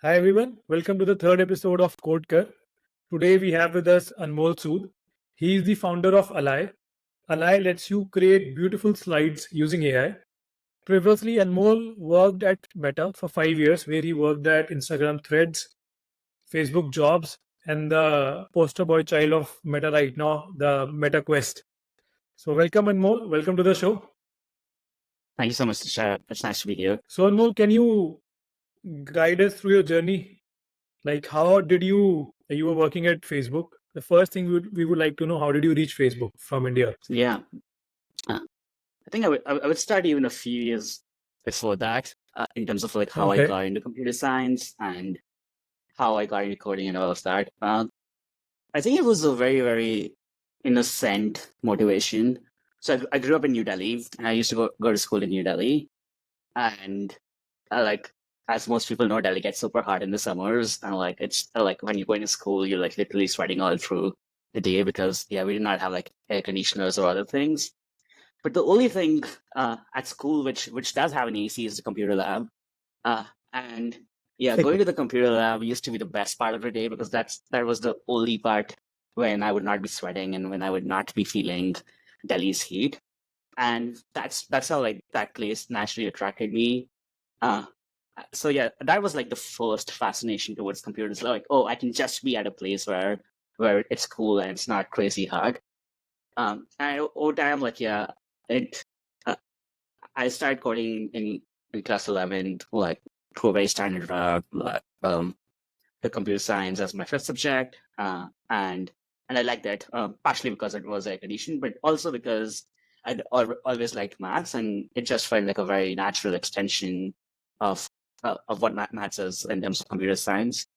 Hi everyone, welcome to the third episode of CodeKar. Today we have with us Anmol. He is the founder of Alai. Alai lets you create beautiful slides using AI. Previously, Anmol worked at Meta for 5 years, where he worked at Instagram Threads, Facebook Jobs, and the poster boy child of Meta right now, the Meta Quest. So, welcome Anmol. Welcome to the show. Thank you so much, Tushar. It's nice to be here. So, Anmol, can you guide us through your journey? Like, how did you were working at Facebook? The first thing we would like to know, how did you reach Facebook from India? Yeah, uh, I think I would start even a few years before that, in terms of like how I Okay. got into computer science and how I got into coding and all of that. I think it was a very, very innocent motivation. So I grew up in New Delhi, and I used to go to school in New Delhi, and like as most people know, Delhi gets super hot in the summers, and like it's like when you're going to school, you're like literally sweating all through the day because we did not have like air conditioners or other things. But the only thing at school which does have an AC is the computer lab. And yeah, going to the computer lab used to be the best part of the day because that was the only part when I would not be sweating and when I would not be feeling Delhi's heat. And that's how like that place naturally attracted me. Uh, so yeah, that was like the first fascination towards computers. Like, oh, I can just be at a place where it's cool and it's not crazy hard. And over time, like it. Uh, I started coding in class 11, like through a very standard route, like the computer science as my first subject, and I liked that partially because it was air conditioned, but also because always liked maths, and it just felt like a very natural extension of of what maths is in terms of computer science.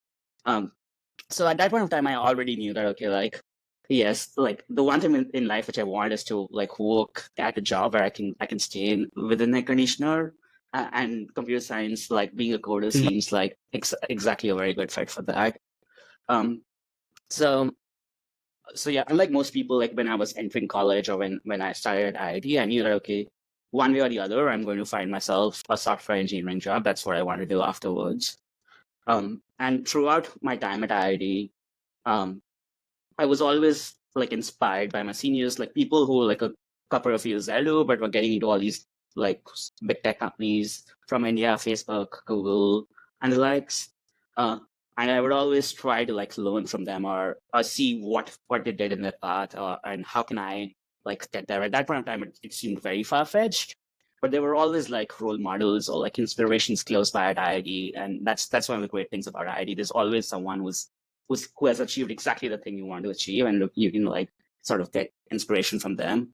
Um, so at that point of time, I already knew that okay, like yes, like the one thing in life which I want is to like work at a job where I can stay within a conditioner. And computer science, like being a coder, seems like exactly a very good fit for that. Um, so so yeah, unlike most people, like when I was entering college or when I started at IIT, I knew that okay, one way or the other, I'm going to find myself a software engineering job. That's what I want to do afterwards. And throughout my time at IIT, um, I was always like inspired by my seniors, like people who were like a couple of years elder, but were getting into all these like big tech companies from India, Facebook, Google, and the likes. Uh, and I would always try to like learn from them or see what they did in their path, and how can I like get there. At that point in time, it seemed very far fetched, but there were always like role models or like inspirations close by at IIT, and that's one of the great things about IIT. There's always someone who has achieved exactly the thing you want to achieve, and you can like sort of get inspiration from them.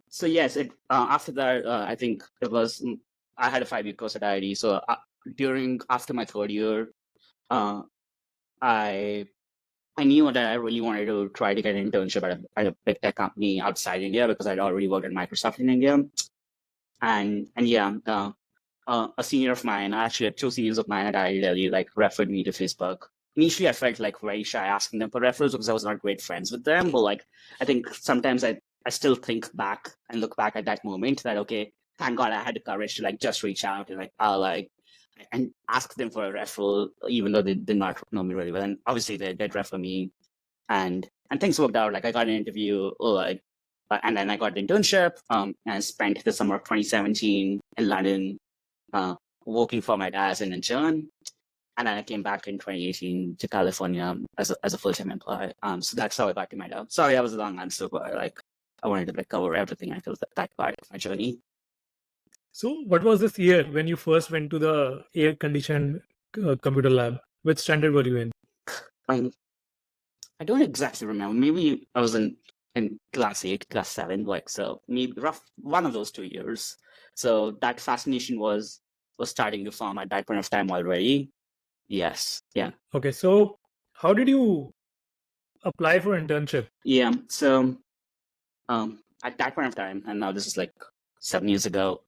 So yes, after that, I think it was I had a 5 year course at IIT. So during after my third year, uh, I I knew that I really wanted to try to get an internship at a big tech company outside India because I'd already worked at Microsoft in India, and yeah. A senior of mine, actually two seniors of mine at IIT, like referred me to Facebook. Initially, I felt like very shy asking them for referrals because I was not great friends with them. But like, I think sometimes I still think back and look back at that moment that okay, thank God I had the courage to like just reach out and like and ask them for a referral, even though they did not know me really well. And obviously, they did refer me, and things worked out. Like I got an interview, like, and then I got an internship. And I spent the summer of 2017 in London working for my dad as an intern. And then I came back in 2018 to California as a full-time employee. So that's how I got to my job. Sorry, that was a long answer, but like I wanted to like cover everything. I feel that part of my journey. So, what was this year when you first went to the air-conditioned computer lab? Which standard were you in? I mean, I don't exactly remember. Maybe I was in class 8, class 7, like so maybe rough one of those 2 years. So that fascination was starting to form at that point of time already. Yes. Yeah. Okay, so how did you apply for internship? Yeah. So at that point of time, and now this is like 7 years ago,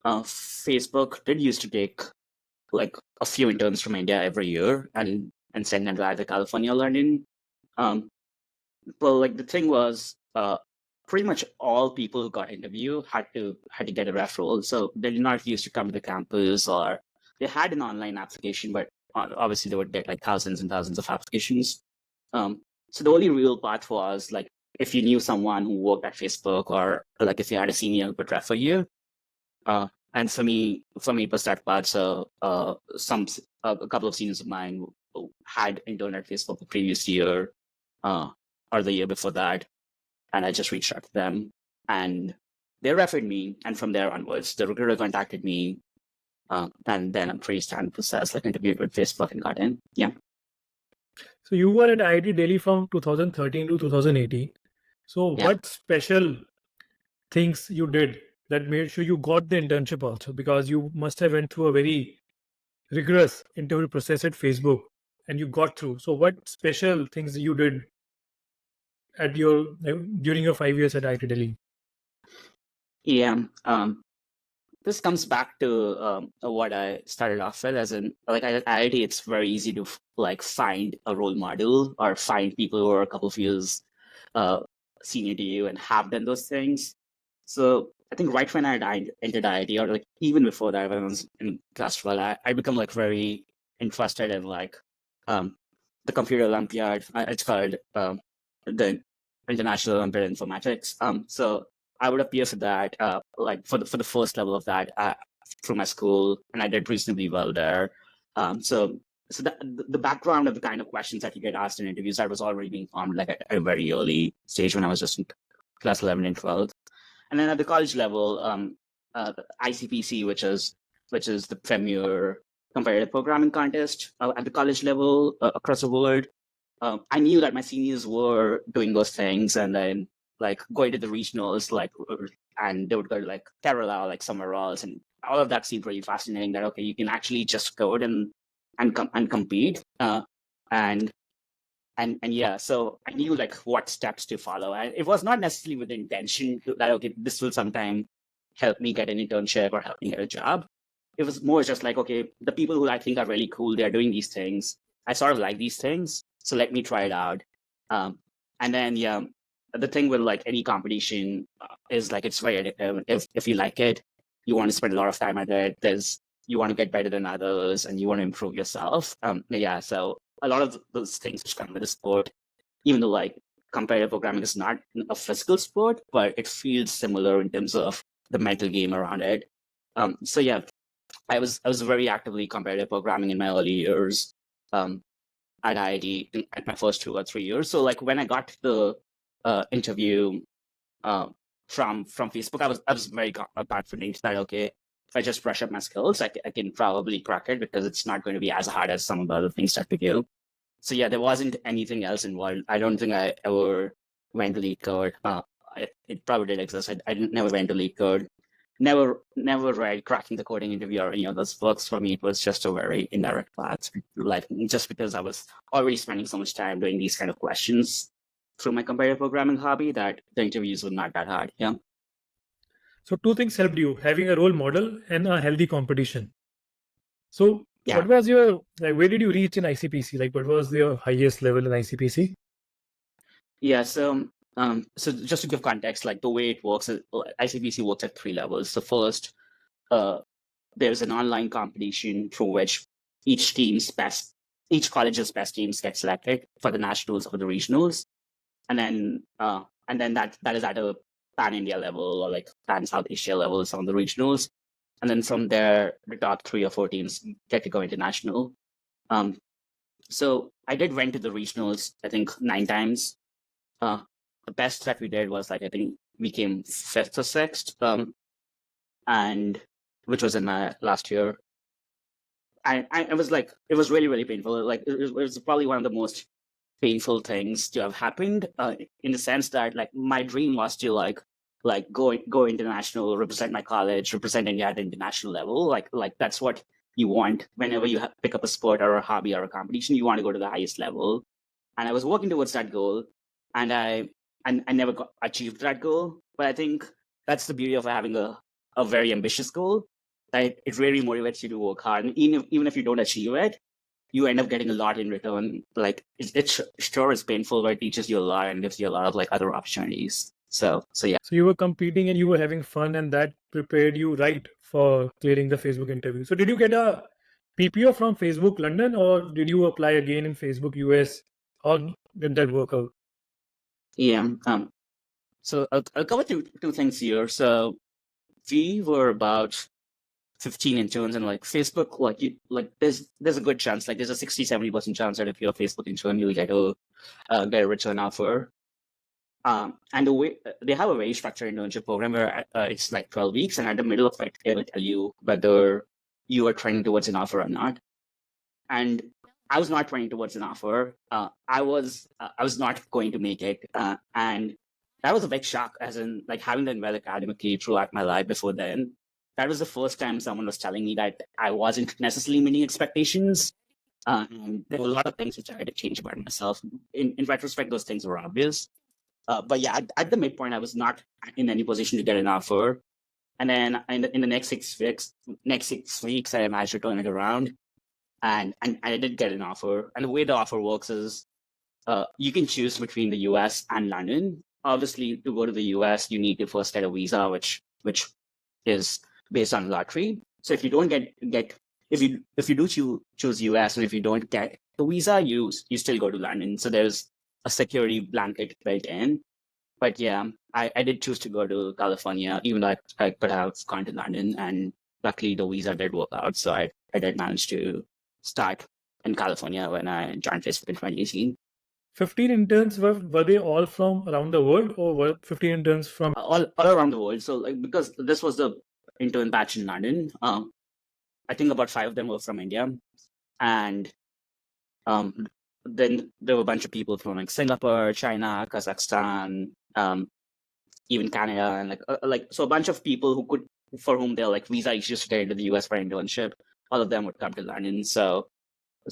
Facebook did used to take like a few interns from India every year and send them to either California or London. Um, well, like the thing was, pretty much all people who got interview had to get a referral, so they did not used to come to the campus, or they had an online application, but obviously they would get like thousands and thousands of applications. So the only real path was like if you knew someone who worked at Facebook, or like if you had a senior who could refer you. And for me, it was that part. So a couple of seniors of mine who had interned at Facebook the previous year, or the year before that, and I just reached out to them, and they referred me. And from there onwards, the recruiter contacted me, and then a pretty standard process, like interviewed with Facebook and got in. Yeah. So you were at IIT Delhi from 2013 to 2018. So Yeah. what special things you did that made sure you got the internship also? Because you must have went through a very rigorous interview process at Facebook and you got through. So what special things you did at your during your 5 years at IIT Delhi? Yeah. This comes back to what I started off with, as in like at IIT, it's very easy to like find a role model or find people who are a couple of years senior to you and have done those things. So I think right when I entered IIT, or like even before that, when I was in class 12, I become like very interested in like the computer Olympiad. It's called the International Olympiad in Informatics. So I would appear for that, like for the first level of that through my school, and I did reasonably well there. So the background of the kind of questions that you get asked in interviews, that was already being formed like at a very early stage when I was just in class 11 and 12. And then at the college level, ICPC, which is the premier comparative programming contest at the college level across the world. I knew that my seniors were doing those things, and then like going to the regionals, like, and they would go to like Kerala, like somewhere else, and all of that seemed really fascinating. That okay, you can actually just code and compete, and yeah, so I knew like what steps to follow, and it was not necessarily with the intention that okay, this will sometime help me get an internship or help me get a job. It was more just like okay, the people who I think are really cool, they're doing these things. I sort of like these things, so let me try it out. And then yeah, the thing with like any competition is like it's very addictive. If you like it, you want to spend a lot of time at it. You want to get better than others, and you want to improve yourself. Yeah, so a lot of those things which come with the sport, even though like competitive programming is not a physical sport, but it feels similar in terms of the mental game around it. So yeah, I was very actively competitive programming in my early years at IIT at my first 2 or 3 years. So like when I got the interview from Facebook, I was very confident that okay, if I just brush up my skills, I can probably crack it because it's not going to be as hard as some of the other things that we do. So yeah, there wasn't anything else involved. I don't think I ever went to lead code. It probably did exist. I never went to lead code. Never read cracking the coding interview or any of those books. For me, it was just a very indirect path. Like just because I was already spending so much time doing these kind of questions through my comparative programming hobby, that the interviews were not that hard. Yeah. So two things helped you: having a role model and a healthy competition. So Yeah. what was your like? Where did you reach in ICPC? Like, what was your highest level in ICPC? Yeah. So just to give context, like the way it works, ICPC works at 3 levels. So first, there's an online competition through which each college's best teams get selected for the nationals or the regionals, and then that is at a pan India level or like pan South Asia level, some of the regionals, and then from there the top 3 or 4 teams get to go international. So I did went to the regionals, I think 9 times. The best that we did was like I think we came 5th or 6th, and which was in my last year. I was like, it was really, really painful. Like it was probably one of the most painful things to have happened, in the sense that like my dream was to like go international, represent my college, represent India at the international level. Like that's what you want whenever you pick up a sport or a hobby or a competition. You want to go to the highest level, and I was working towards that goal, and I never achieved that goal. But I think that's the beauty of having a very ambitious goal. That it really motivates you to work hard, and even if you don't achieve it, you end up getting a lot in return. Like it sure is painful, but it teaches you a lot and gives you a lot of like other opportunities. So yeah. So you were competing and you were having fun, and that prepared you right for clearing the Facebook interview. So did you get a PPO from Facebook London, or did you apply again in Facebook US? How did that work out? Yeah. So I'll cover two things here. So we were about 15 interns, and like Facebook, there's a good chance, like there's a 60-70% chance that if you're a Facebook intern, you'll get a return offer. And the way they have a very structured internship program where it's like 12 weeks, and at the middle of it, they will tell you whether you are trending towards an offer or not. And I was not trending towards an offer. I was not going to make it, and that was a big shock. As in, like having done well academically throughout my life before then, that was the first time someone was telling me that I wasn't necessarily meeting expectations. And there were a lot of things which I had to change about myself. In retrospect, those things were obvious. But yeah, at the midpoint, I was not in any position to get an offer. And then in the next 6 weeks, I managed to turn it around, and I did get an offer. And the way the offer works is, you can choose between the US and London. Obviously, to go to the US, you need to first get a visa, which is based on lottery. So if you don't get if you do choose US, and if you don't get the visa, you still go to London. So there's a security blanket built in. But yeah, I did choose to go to California, even though I could have gone to London, and luckily the visa did work out. So I did manage to start in California when I joined Facebook in 2018. 15 interns, were they all from around the world, or were 15 interns from All around the world. So like, because this was the intern batch in London, I think about 5 of them were from India, and then there were a bunch of people from like Singapore, China, Kazakhstan, even Canada, and so a bunch of people for whom they're like visa issues to get into the US for internship. All of them would come to London. So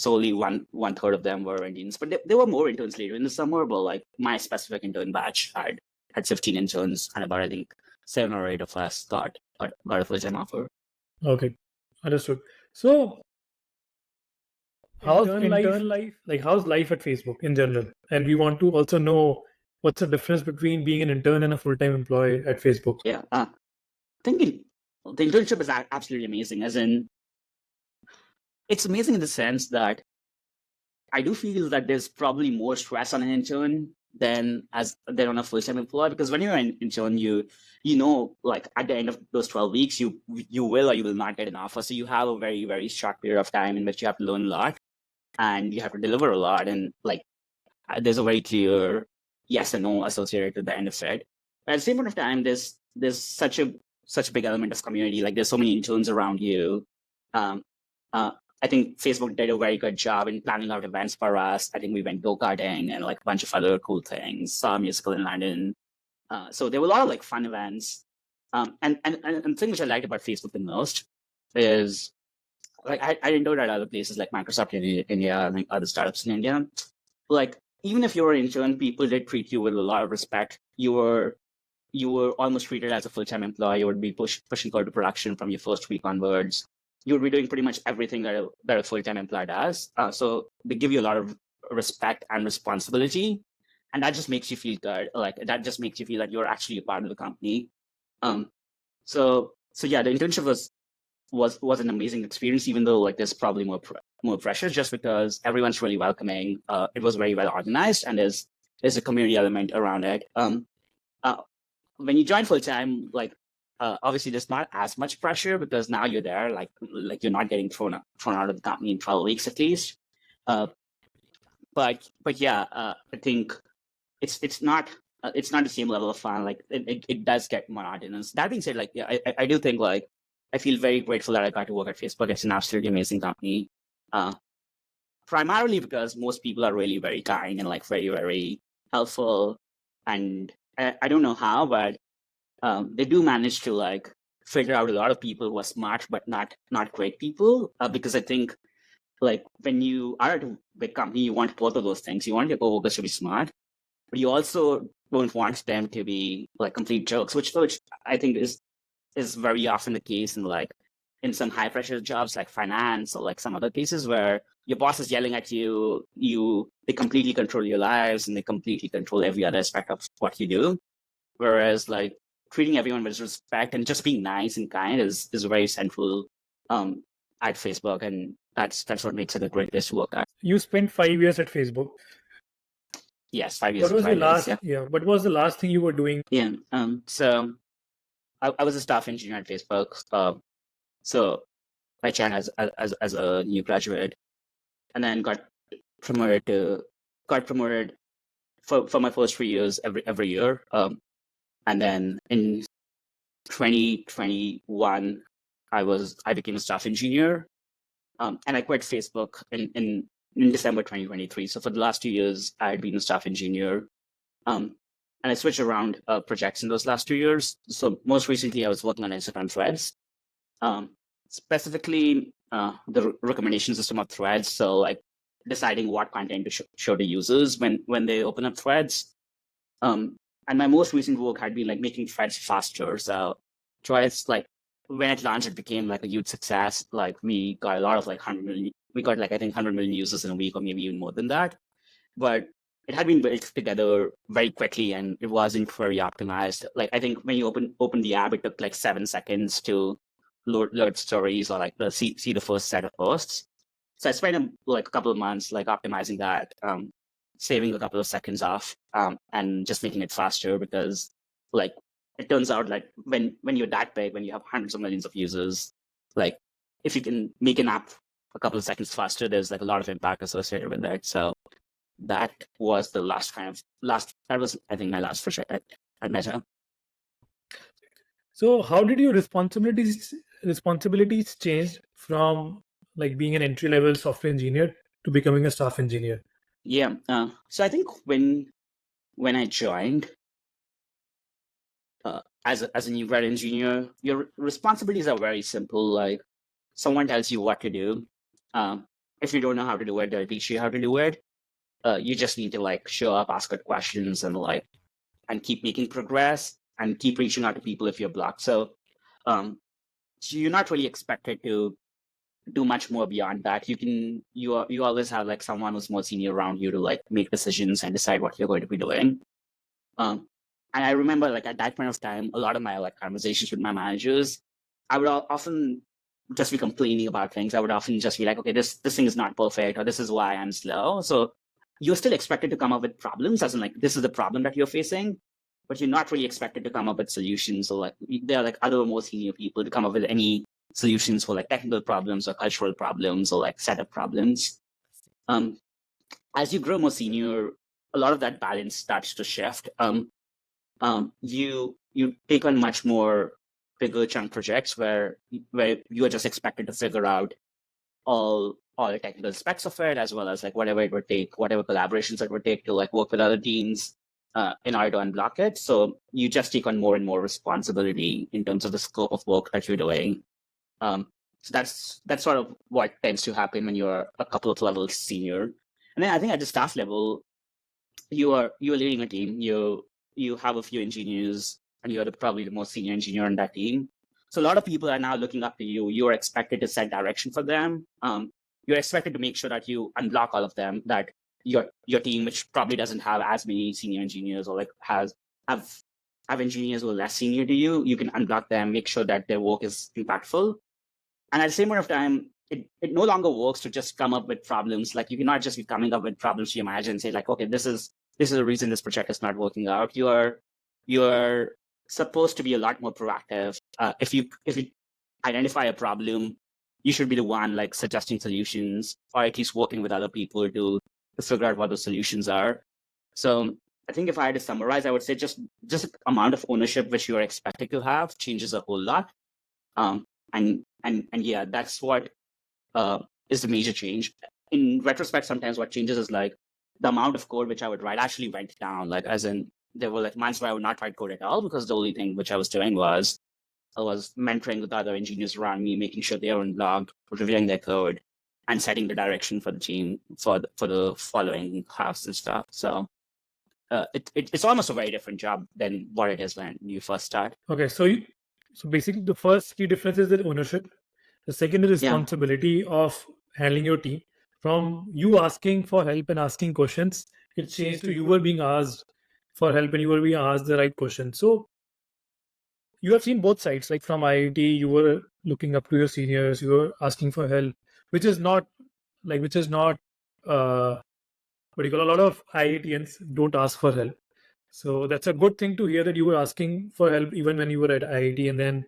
only one third of them were Indians, but there were more interns later in the summer. But like my specific intern batch had 15 interns, and about I think 7 or 8 of us got a full-time offer. Okay, understood. So how's intern life? Like, how's life at Facebook in general? And we want to also know what's the difference between being an intern and a full-time employee at Facebook. Yeah, I think the internship is absolutely amazing. As in, it's amazing in the sense that I do feel that there's probably more stress on an intern than on a full-time employee, because when you're an intern, you know, like at the end of those 12 weeks, you will or you will not get an offer. So you have a very, very short period of time in which you have to learn a lot, and you have to deliver a lot, and like there's a very clear yes and no associated to the end of it. But at the same point of time, there's such a big element of community. Like there's so many interns around you. I think Facebook did a very good job in planning out events for us. I think we went go-karting and like a bunch of other cool things. Saw a musical in London. So there were a lot of like fun events. And the thing which I liked about Facebook the most is, like, I didn't know that other places like Microsoft in India and like other startups in India, like even if you were an intern, people did treat you with a lot of respect. You were almost treated as a full-time employee. You would be pushing code to production from your first week onwards. You would be doing pretty much everything that a full-time employee does. So they give you a lot of respect and responsibility, and that just makes you feel good. Like that just makes you feel that you're actually a part of the company. So yeah, the internship was an amazing experience, even though like there's probably more pressure, just because everyone's really welcoming. It was very well organized, and there's a community element around it. When you join full time, like obviously there's not as much pressure because now you're there, like you're not getting thrown out of the company in 12 weeks at least. But yeah, I think it's not the same level of fun. Like it does get monotonous. That being said, like yeah, I do think like I feel very grateful that I got to work at Facebook. It's an absolutely amazing company. Primarily because most people are really very kind and like very, very helpful. And I don't know how, but they do manage to like figure out a lot of people who are smart but not great people. Because I think like when you are at a big company, you want both of those things. You want your coworkers to be smart, but you also don't want them to be like complete jerks, which I think is very often the case in some high pressure jobs like finance or like some other cases where your boss is yelling at you, they completely control your lives and they completely control every other aspect of what you do. Whereas like treating everyone with respect and just being nice and kind is very central. at Facebook, and that's what makes it a great place to work at. You spent 5 years at Facebook. Yes, 5 years. What was the 5 years, last? Yeah. What was the last thing you were doing? Yeah. So I was a staff engineer at Facebook. So I joined as a new graduate, and then got promoted for my first 3 years every year. And then in 2021, I became a staff engineer. And I quit Facebook in December 2023. So for the last 2 years, I had been a staff engineer. And I switched around projects in those last 2 years. So most recently, I was working on Instagram Threads, specifically the recommendation system of Threads. So like deciding what content to show to users when they open up Threads. And my most recent work had been like making Threads faster. So Threads, like when it launched, it became like a huge success. Like we got a lot of like 100 million. We got like I think 100 million users in a week, or maybe even more than that. But it had been built together very quickly, and it wasn't very optimized. Like I think when you open the app, it took like 7 seconds to load stories, or like see the first set of posts. So I spent like a couple of months like optimizing that, saving a couple of seconds off, and just making it faster, because like it turns out like when you're that big, when you have hundreds of millions of users, like if you can make an app a couple of seconds faster, there's like a lot of impact associated with that. So that was the that was I think my last project at Meta. So how did your responsibilities change from like being an entry level software engineer to becoming a staff engineer? Yeah. So I think when I joined as a new grad engineer, your responsibilities are very simple. Like someone tells you what to do. If you don't know how to do it, they'll teach you how to do it. You just need to like show up, ask good questions, and keep making progress, and keep reaching out to people if you're blocked. So you're not really expected to do much more beyond that. You always have like someone who's more senior around you to like make decisions and decide what you're going to be doing. And I remember like at that point of time, a lot of my like conversations with my managers, I would often just be complaining about things. I would often just be like, okay, this thing is not perfect, or this is why I'm slow. So you're still expected to come up with problems, as in like this is the problem that you're facing, but you're not really expected to come up with solutions. So like there are like other more senior people to come up with any solutions for like technical problems or cultural problems or like setup problems. As you grow more senior, a lot of that balance starts to shift. You take on much more bigger chunk projects where you are just expected to figure out all the technical specs of it, as well as like whatever it would take, whatever collaborations it would take to like work with other teams in order to unblock it. So you just take on more and more responsibility in terms of the scope of work that you're doing. So that's sort of what tends to happen when you're a couple of levels senior. And then I think at the staff level, you are leading a team. You have a few engineers, and you're probably the most senior engineer on that team. So a lot of people are now looking up to you. You're expected to set direction for them. You're expected to make sure that you unblock all of them, that your team, which probably doesn't have as many senior engineers, or like have engineers who are less senior to you, you can unblock them, make sure that their work is impactful. And at the same point of time, it no longer works to just come up with problems. Like you cannot just be coming up with problems to imagine and say like, okay, this is the reason this project is not working out. You're supposed to be a lot more proactive. If you identify a problem, you should be the one like suggesting solutions, or at least working with other people to figure out what those solutions are. So I think if I had to summarize, I would say just amount of ownership which you are expected to have changes a whole lot. And yeah, that's what is the major change. In retrospect, sometimes what changes is like the amount of code which I would write actually went down. Like as in there were like months where I would not write code at all, because the only thing which I was doing was mentoring with other engineers around me, making sure they were unlogged, reviewing their code, and setting the direction for the team for the following halves and stuff. So it's almost a very different job than what it is when you first start. Okay, so basically the first key difference is the ownership. The second is responsibility of handling your team. From you asking for help and asking questions, it changed to you were being asked for help and you were being asked the right question. So you have seen both sides. Like from IIT, you were looking up to your seniors, you're asking for help, which is not what do you call, a lot of IITians don't ask for help. So that's a good thing to hear that you were asking for help even when you were at IIT, and then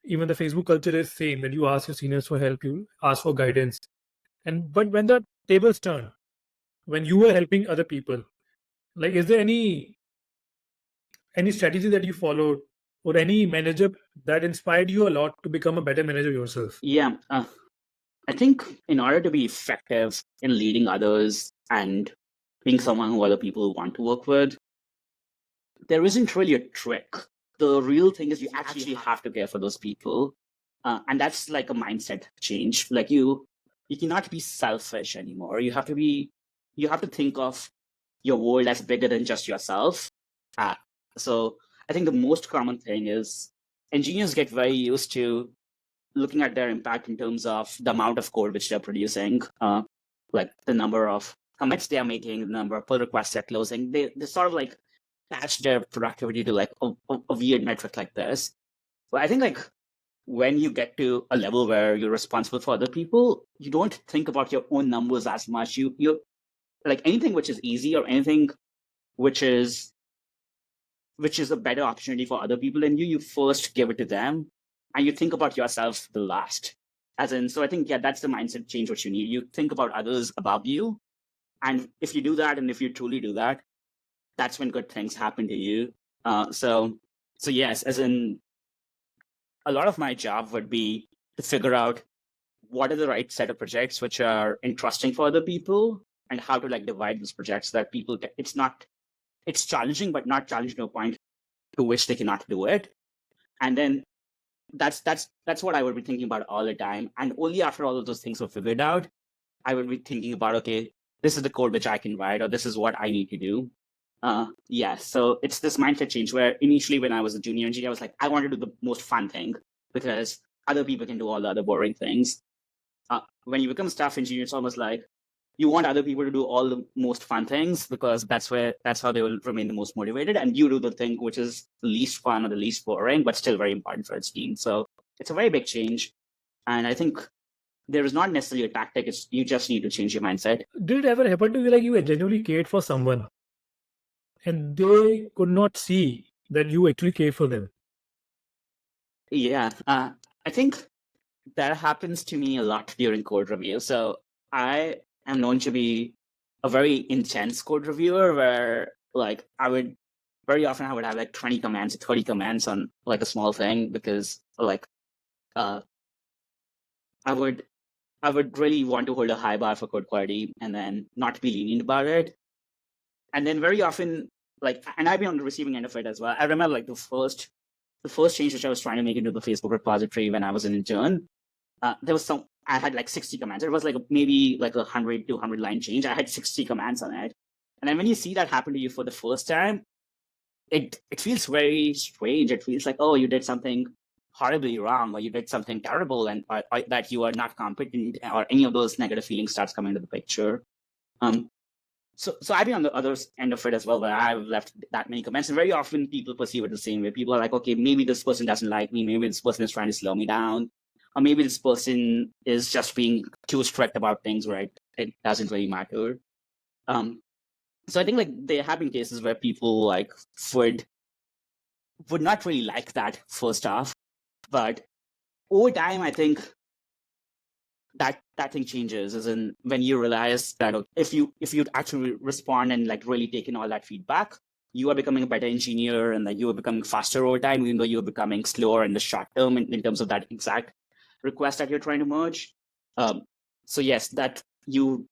even the Facebook culture is same that you ask your seniors for help, you ask for guidance. And but when the tables turn, when you were helping other people, like is there any strategy that you followed or any manager that inspired you a lot to become a better manager yourself? Yeah, I think in order to be effective in leading others and being someone who other people want to work with, there isn't really a trick. The real thing is you actually have to care for those people, and that's like a mindset change. Like you cannot be selfish anymore. You have to think of your world as bigger than just yourself. Uh, so I think the most common thing is engineers get very used to looking at their impact in terms of the amount of code which they're producing, like the number of commits they are making, the number of pull requests they're closing. They sort of like attach their productivity to like a weird metric like this. But I think like when you get to a level where you're responsible for other people, you don't think about your own numbers as much. You like anything which is easy or anything which is a better opportunity for other people than you first give it to them, and you think about yourself the last. As in, so I think yeah, that's the mindset change which you need. You think about others above you, and if you do that, and if you truly do that, that's when good things happen to you. So yes, as in a lot of my job would be to figure out what are the right set of projects which are interesting for other people, and how to like divide those projects so that people get, it's challenging but not challenging to a point to which they cannot do it. And then that's what I would be thinking about all the time. And only after all of those things were figured out, I would be thinking about, okay, this is the code which I can write, or this is what I need to do. Yeah, so it's this mindset change where initially when I was a junior engineer, I was like, I want to do the most fun thing because other people can do all the other boring things. When you become a staff engineer, it's almost like you want other people to do all the most fun things because that's how they will remain the most motivated, and you do the thing which is the least fun or the least boring, but still very important for its team. So it's a very big change, and I think there is not necessarily a tactic. It's you just need to change your mindset. Did it ever happen to you like you genuinely cared for someone and they could not see that you actually care for them? Yeah, I think that happens to me a lot during code review. So I am known to be a very intense code reviewer where like I would have like 20 commands, 30 commands on like a small thing because like uh I would really want to hold a high bar for code quality and then not be lenient about it. And then very often like, and I've been on the receiving end of it as well. I remember like the first change which I was trying to make into the Facebook repository when I was an intern. There was I had like 60 commands. It was like maybe like 100, 200 line change. I had 60 commands on it. And then when you see that happen to you for the first time, it feels very strange. It feels like, oh, you did something horribly wrong, or you did something terrible, and or that you are not competent, or any of those negative feelings starts coming into the picture. So I've been on the other end of it as well, where I've left that many comments, and very often people perceive it the same way. People are like, okay, maybe this person doesn't like me, maybe this person is trying to slow me down, or maybe this person is just being too strict about things, right? It doesn't really matter. So I think like there have been cases where people like would not really like that first off, but over time, I think that thing changes, as in when you realize that if you actually respond and like really take in all that feedback, you are becoming a better engineer, and that you are becoming faster over time, even though you're becoming slower in the short term in terms of that exact request that you're trying to merge. So yes, that you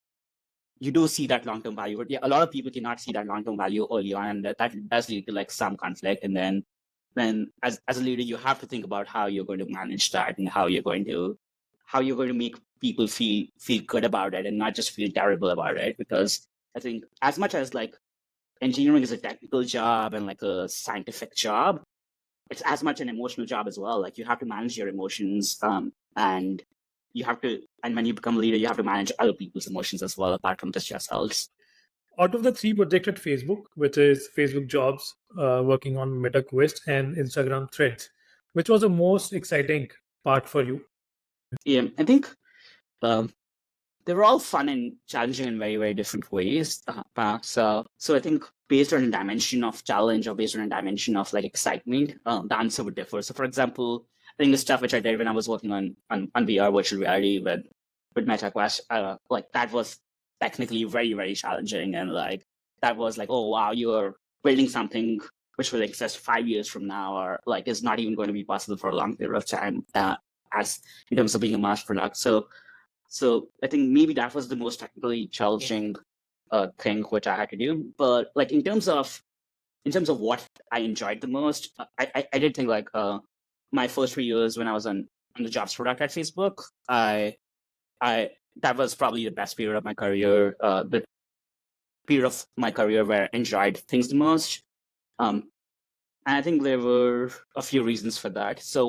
do see that long-term value, but yeah, a lot of people cannot see that long-term value early on, and that does lead to like some conflict. And then as a leader, you have to think about how you're going to manage that, and how you're going to make people feel good about it and not just feel terrible about it. Because I think as much as like engineering is a technical job and like a scientific job, it's as much an emotional job as well. Like you have to manage your emotions, and when you become a leader, you have to manage other people's emotions as well, apart from just yourselves. Out of the 3 projects at Facebook, which is Facebook Jobs, working on MetaQuest, and Instagram Threads, which was the most exciting part for you? Yeah, I think um, they were all fun and challenging in very, very different ways. So I think based on a dimension of challenge or based on a dimension of like excitement, the answer would differ. So, for example, I think the stuff which I did when I was working on VR virtual reality with MetaQuest, like that was technically very, very challenging, and like that was like, oh wow, you're building something which will exist 5 years from now, or like is not even going to be possible for a long period of time, as in terms of being a mass product. So I think maybe that was the most technically challenging thing which I had to do. But like in terms of what I enjoyed the most, I did think like my first 3 years when I was on the jobs product at Facebook, I that was probably the best period of my career, the period of my career where I enjoyed things the most. Um, and I think there were a few reasons for that. So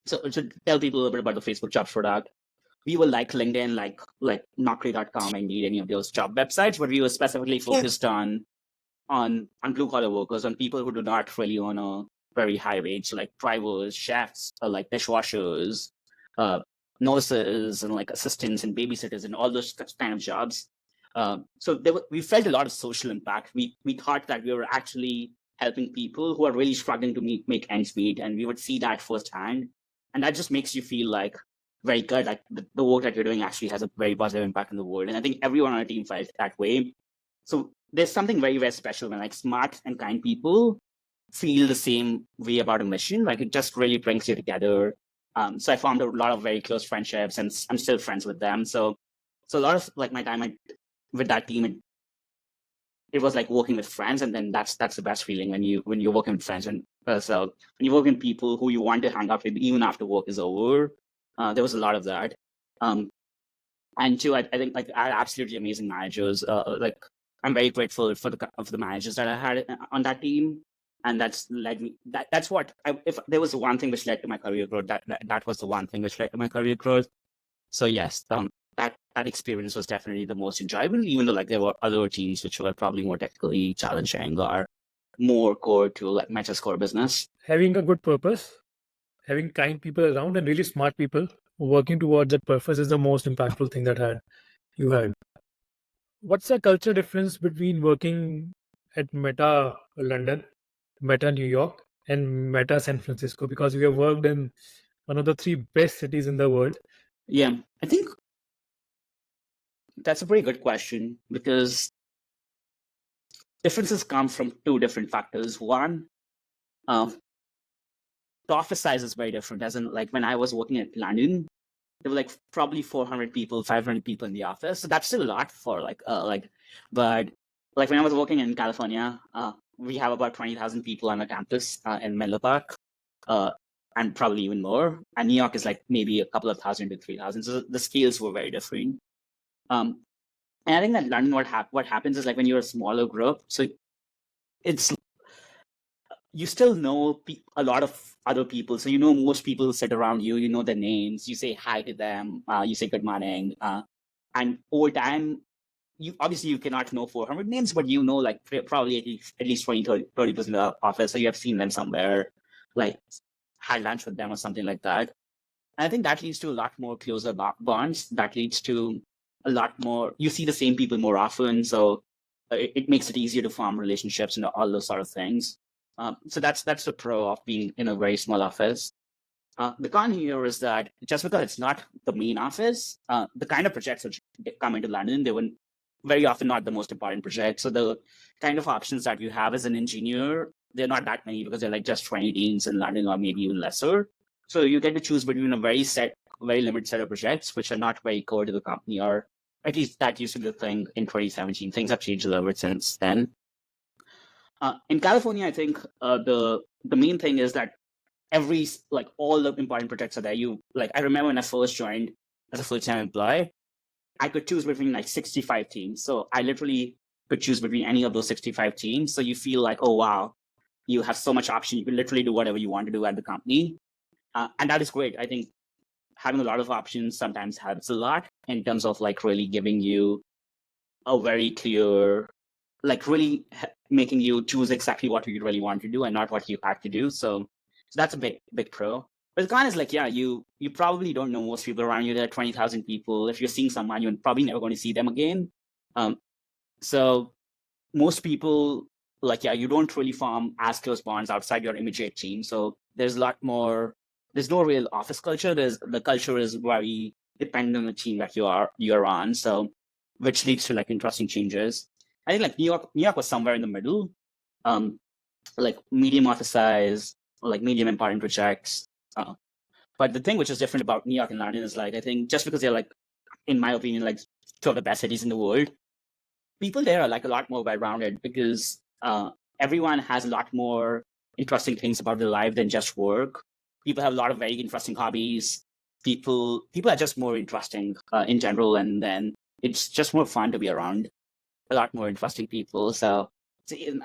to tell people a little bit about the Facebook jobs product, we were like LinkedIn, like Naukri.com, Indeed, any of those job websites, but we were specifically focused on blue collar workers, on people who do not really own a very high wage, like drivers, chefs, like dishwashers, uh, nurses, and like assistants and babysitters, and all those kind of jobs. So we felt a lot of social impact. We thought that we were actually helping people who are really struggling to make ends meet, and we would see that firsthand, and that just makes you feel like very good. Like the work that you're doing actually has a very positive impact in the world, and I think everyone on our team felt that way. So there's something very, very special when like smart and kind people feel the same way about a mission. Like it just really brings you together. So I formed a lot of very close friendships, and I'm still friends with them. So a lot of like my time with that team, it was like working with friends, and then that's the best feeling when you're working with friends. And so when you work with people who you want to hang out with even after work is over, there was a lot of that. Um, and two, I think like I had absolutely amazing managers. Like I'm very grateful for the managers that I had on that team, and that's led me. That's what if there was one thing which led to my career growth, that was the one thing which led to my career growth. So yes, that experience was definitely the most enjoyable, even though like there were other teams which were probably more technically challenging or more core to like Meta's core business. Having a good purpose, having kind people around, and really smart people working towards that purpose is the most impactful thing that you had. What's the culture difference between working at Meta London, Meta New York, and Meta San Francisco? Because we have worked in one of the three best cities in the world. Yeah, I think that's a pretty good question because differences come from two different factors. One, the office size is very different. As in, like when I was working at London, there were like probably 400 people, 500 people in the office. So that's still a lot for but like when I was working in California, we have about 20,000 people on a campus in Menlo Park, and probably even more. And New York is like maybe a couple of thousand to 3,000. So the scales were very different. Um, and I think that London, what happens is like when you're a smaller group, so it's you still know a lot of other people. So you know most people who sit around you, you know their names, you say hi to them, you say good morning. And over time, you cannot know 400 names, but you know like probably at least 20, 30% of the office. So you have seen them somewhere, like had lunch with them or something like that. And I think that leads to a lot more closer bonds. That leads to a lot more, you see the same people more often. So it makes it easier to form relationships and all those sort of things. So that's the pro of being in a very small office. The con here is that just because it's not the main office, the kind of projects which come into London, they were very often not the most important projects. So the kind of options that you have as an engineer, they're not that many because they're like just 20 teams in London or maybe even lesser. So you get to choose between a very limited set of projects, which are not very core to the company, or at least that used to be the thing in 2017. Things have changed a little bit since then. In California, I think the main thing is that all the important projects are there. I remember when I first joined as a full-time employee, I could choose between like 65 teams. So I literally could choose between any of those 65 teams. So you feel like, oh wow, you have so much option. You can literally do whatever you want to do at the company, and that is great. I think having a lot of options sometimes helps a lot in terms of like really giving you a very clear, like really making you choose exactly what you really want to do and not what you have to do. So that's a big pro. But the con is like, yeah, you probably don't know most people around you. There are 20,000 people. If you're seeing someone, you're probably never going to see them again. Um, so most people, like, yeah, you don't really form as close bonds outside your immediate team. So there's a lot more. There's no real office culture. The culture is very dependent on the team that you're on. So which leads to like interesting changes. I think like New York was somewhere in the middle. Um, like medium office size, or like medium important projects. But the thing which is different about New York and London is like, I think just because they're like, in my opinion, like two of the best cities in the world, people there are like a lot more well-rounded because everyone has a lot more interesting things about their life than just work. People have a lot of very interesting hobbies. People are just more interesting in general, and then it's just more fun to be around a lot more interesting people. So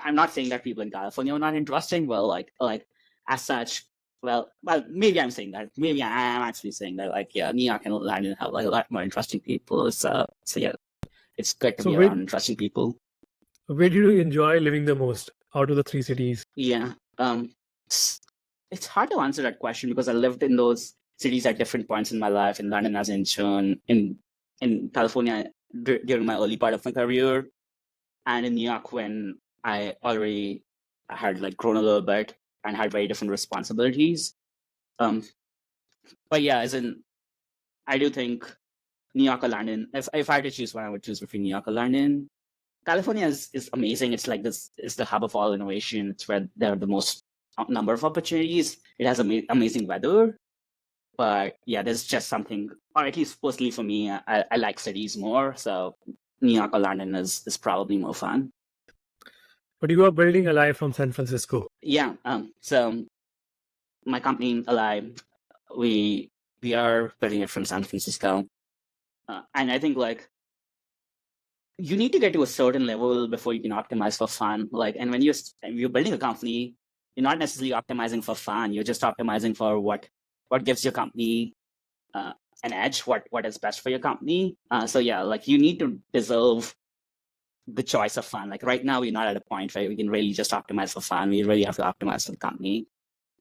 I'm not saying that people in California are not interesting. Well, like as such, well, maybe I'm saying that. Maybe I am actually saying that. Like, yeah, New York and London have like a lot more interesting people. So yeah, it's good to So be around interesting people. where do you enjoy living the most out of the three cities? Yeah, it's hard to answer that question because I lived in those cities at different points in my life. In London as an intern, in California during my early part of my career, and in New York when I already had like grown a little bit and had very different responsibilities. Um, but yeah, as in, I do think New York or London. If I had to choose one, I would choose between New York or London. California is amazing. It's like this. It's the hub of all innovation. It's where there are the most number of opportunities. It has amazing weather. But yeah, there's just something, or at least personally for me, I like cities more. So New York or London is probably more fun. But you are building Alai from San Francisco. Yeah. So my company, Alai, we are building it from San Francisco, and I think like you need to get to a certain level before you can optimize for fun. Like, and when you're building a company, you're not necessarily optimizing for fun. You're just optimizing for what gives your company an edge, what is best for your company. So yeah, like you need to deserve the choice of fun. Like right now, we're not at a point where we can really just optimize for fun. We really have to optimize for the company.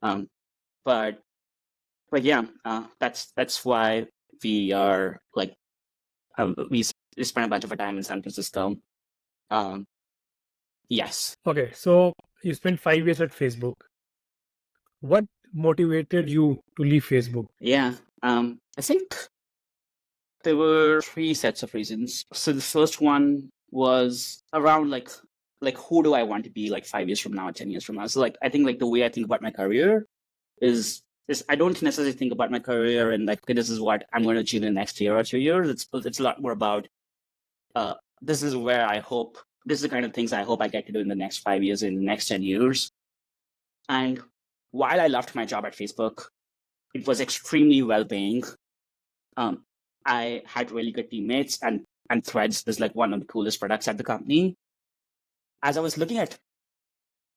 Um, but yeah, that's why we are like we spend a bunch of our time in San Francisco. Um, yes, Okay, so you spent 5 years at Facebook. What motivated you to leave Facebook? yeah. I think there were three sets of reasons. So the first one was around like who do I want to be like 5 years from now, 10 years from now. So like I think like the way I think about my career is I don't necessarily think about my career and like okay, this is what I'm going to achieve in the next year or 2 years. It's a lot more about this is where I hope this is the kind of things I hope I get to do in the next 5 years, in the next 10 years. And while I loved my job at Facebook, it was extremely well paying. I had really good teammates, and Threads is like one of the coolest products at the company. As I was looking at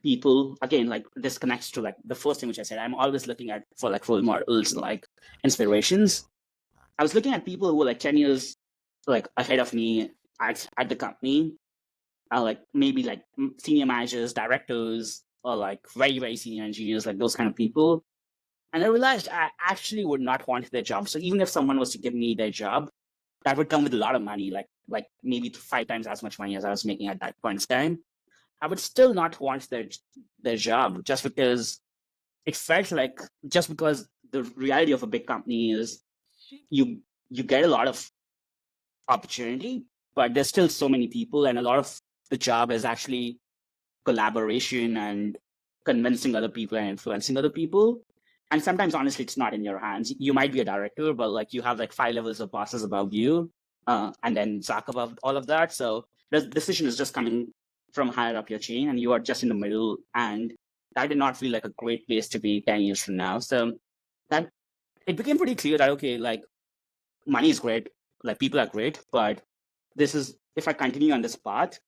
people, again, like this connects to like the first thing which I said, I'm always looking at for like role models, like inspirations. I was looking at people who were like 10 years like ahead of me at the company, like maybe like senior managers, directors, or like very, very senior engineers, like those kind of people. And I realized I actually would not want their job. So even if someone was to give me their job, that would come with a lot of money, like maybe 5 times as much money as I was making at that point in time. I would still not want their job just because it felt like just because the reality of a big company is you get a lot of opportunity, but there's still so many people, and a lot of the job is actually collaboration and convincing other people and influencing other people. And sometimes, honestly, it's not in your hands. You might be a director, but like you have like 5 levels of bosses above you, and then Zach above all of that. So the decision is just coming from higher up your chain, and you are just in the middle. And that did not feel like a great place to be 10 years from now. So that it became pretty clear that okay, like money is great, like people are great, but this is if I continue on this path,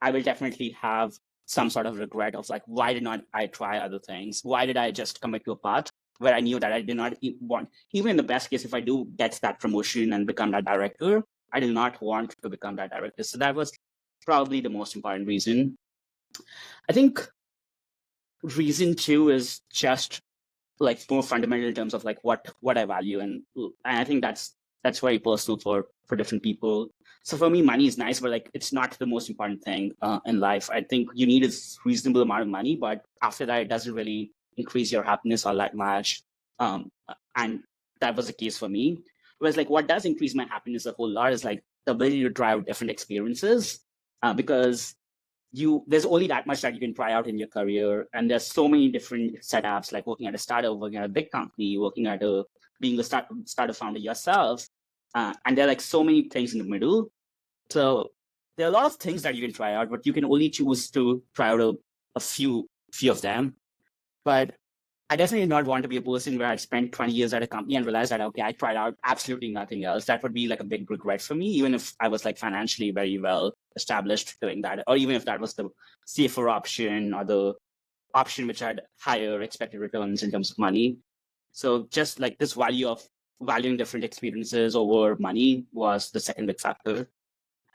I will definitely have some sort of regret of like, why did not I try other things? Why did I just commit to a path where I knew that I did not want, even in the best case, if I do get that promotion and become that director, I did not want to become that director. So that was probably the most important reason. I think reason two is just like more fundamental in terms of like what I value, and I think that's very personal for different people. So for me, money is nice, but like it's not the most important thing in life. I think you need a reasonable amount of money, but after that, it doesn't really increase your happiness all that much. And that was the case for me. Whereas like what does increase my happiness a whole lot is like the ability to try out different experiences, because there's only that much that you can try out in your career, and there's so many different setups, like working at a startup, working at a big company, working at a being a startup founder yourself, and there are like so many things in the middle. So there are a lot of things that you can try out, but you can only choose to try out a few of them. But I definitely did not want to be a person where I spent 20 years at a company and realized that, okay, I tried out absolutely nothing else. That would be like a big regret for me, even if I was like financially very well established doing that, or even if that was the safer option or the option which had higher expected returns in terms of money. So just like this value of valuing different experiences over money was the second big factor.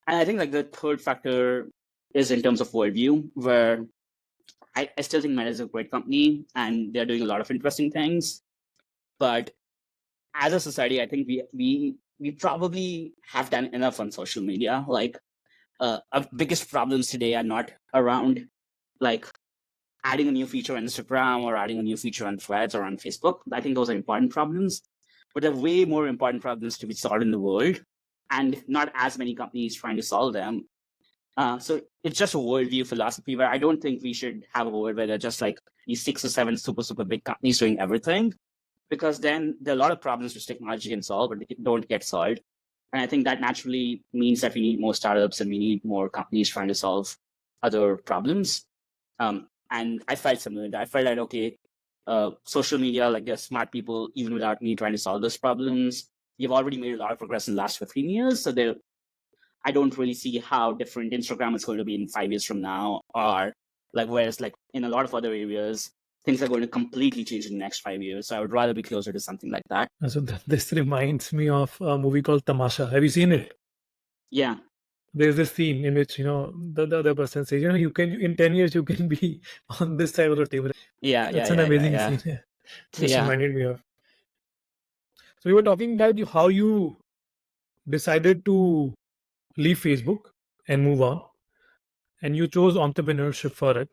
And I think like the third factor is in terms of worldview, where I still think Meta is a great company and they're doing a lot of interesting things. But as a society, I think we probably have done enough on social media. Like our biggest problems today are not around like adding a new feature on Instagram or adding a new feature on Threads or on Facebook. I think those are important problems, but there are way more important problems to be solved in the world, and not as many companies trying to solve them. So it's just a worldview philosophy where I don't think we should have a world where they're just like these 6 or 7 super big companies doing everything, because then there are a lot of problems which technology can solve, but they don't get solved. And I think that naturally means that we need more startups and we need more companies trying to solve other problems. And I felt similar. I felt like, okay, social media, like there's smart people, even without me trying to solve those problems. You've already made a lot of progress in the last 15 years. So I don't really see how different Instagram is going to be in 5 years from now, or like whereas like in a lot of other areas, things are going to completely change in the next 5 years. So I would rather be closer to something like that. So this reminds me of a movie called Tamasha. Have you seen it? Yeah. There's this scene in which the other person says, you can in 10 years you can be on this side of the table. Yeah. That's Yeah. an Yeah. amazing Yeah. scene. Yeah. Just Yeah. reminded me of. So we were talking about how you decided to leave Facebook and move on, and you chose entrepreneurship for it.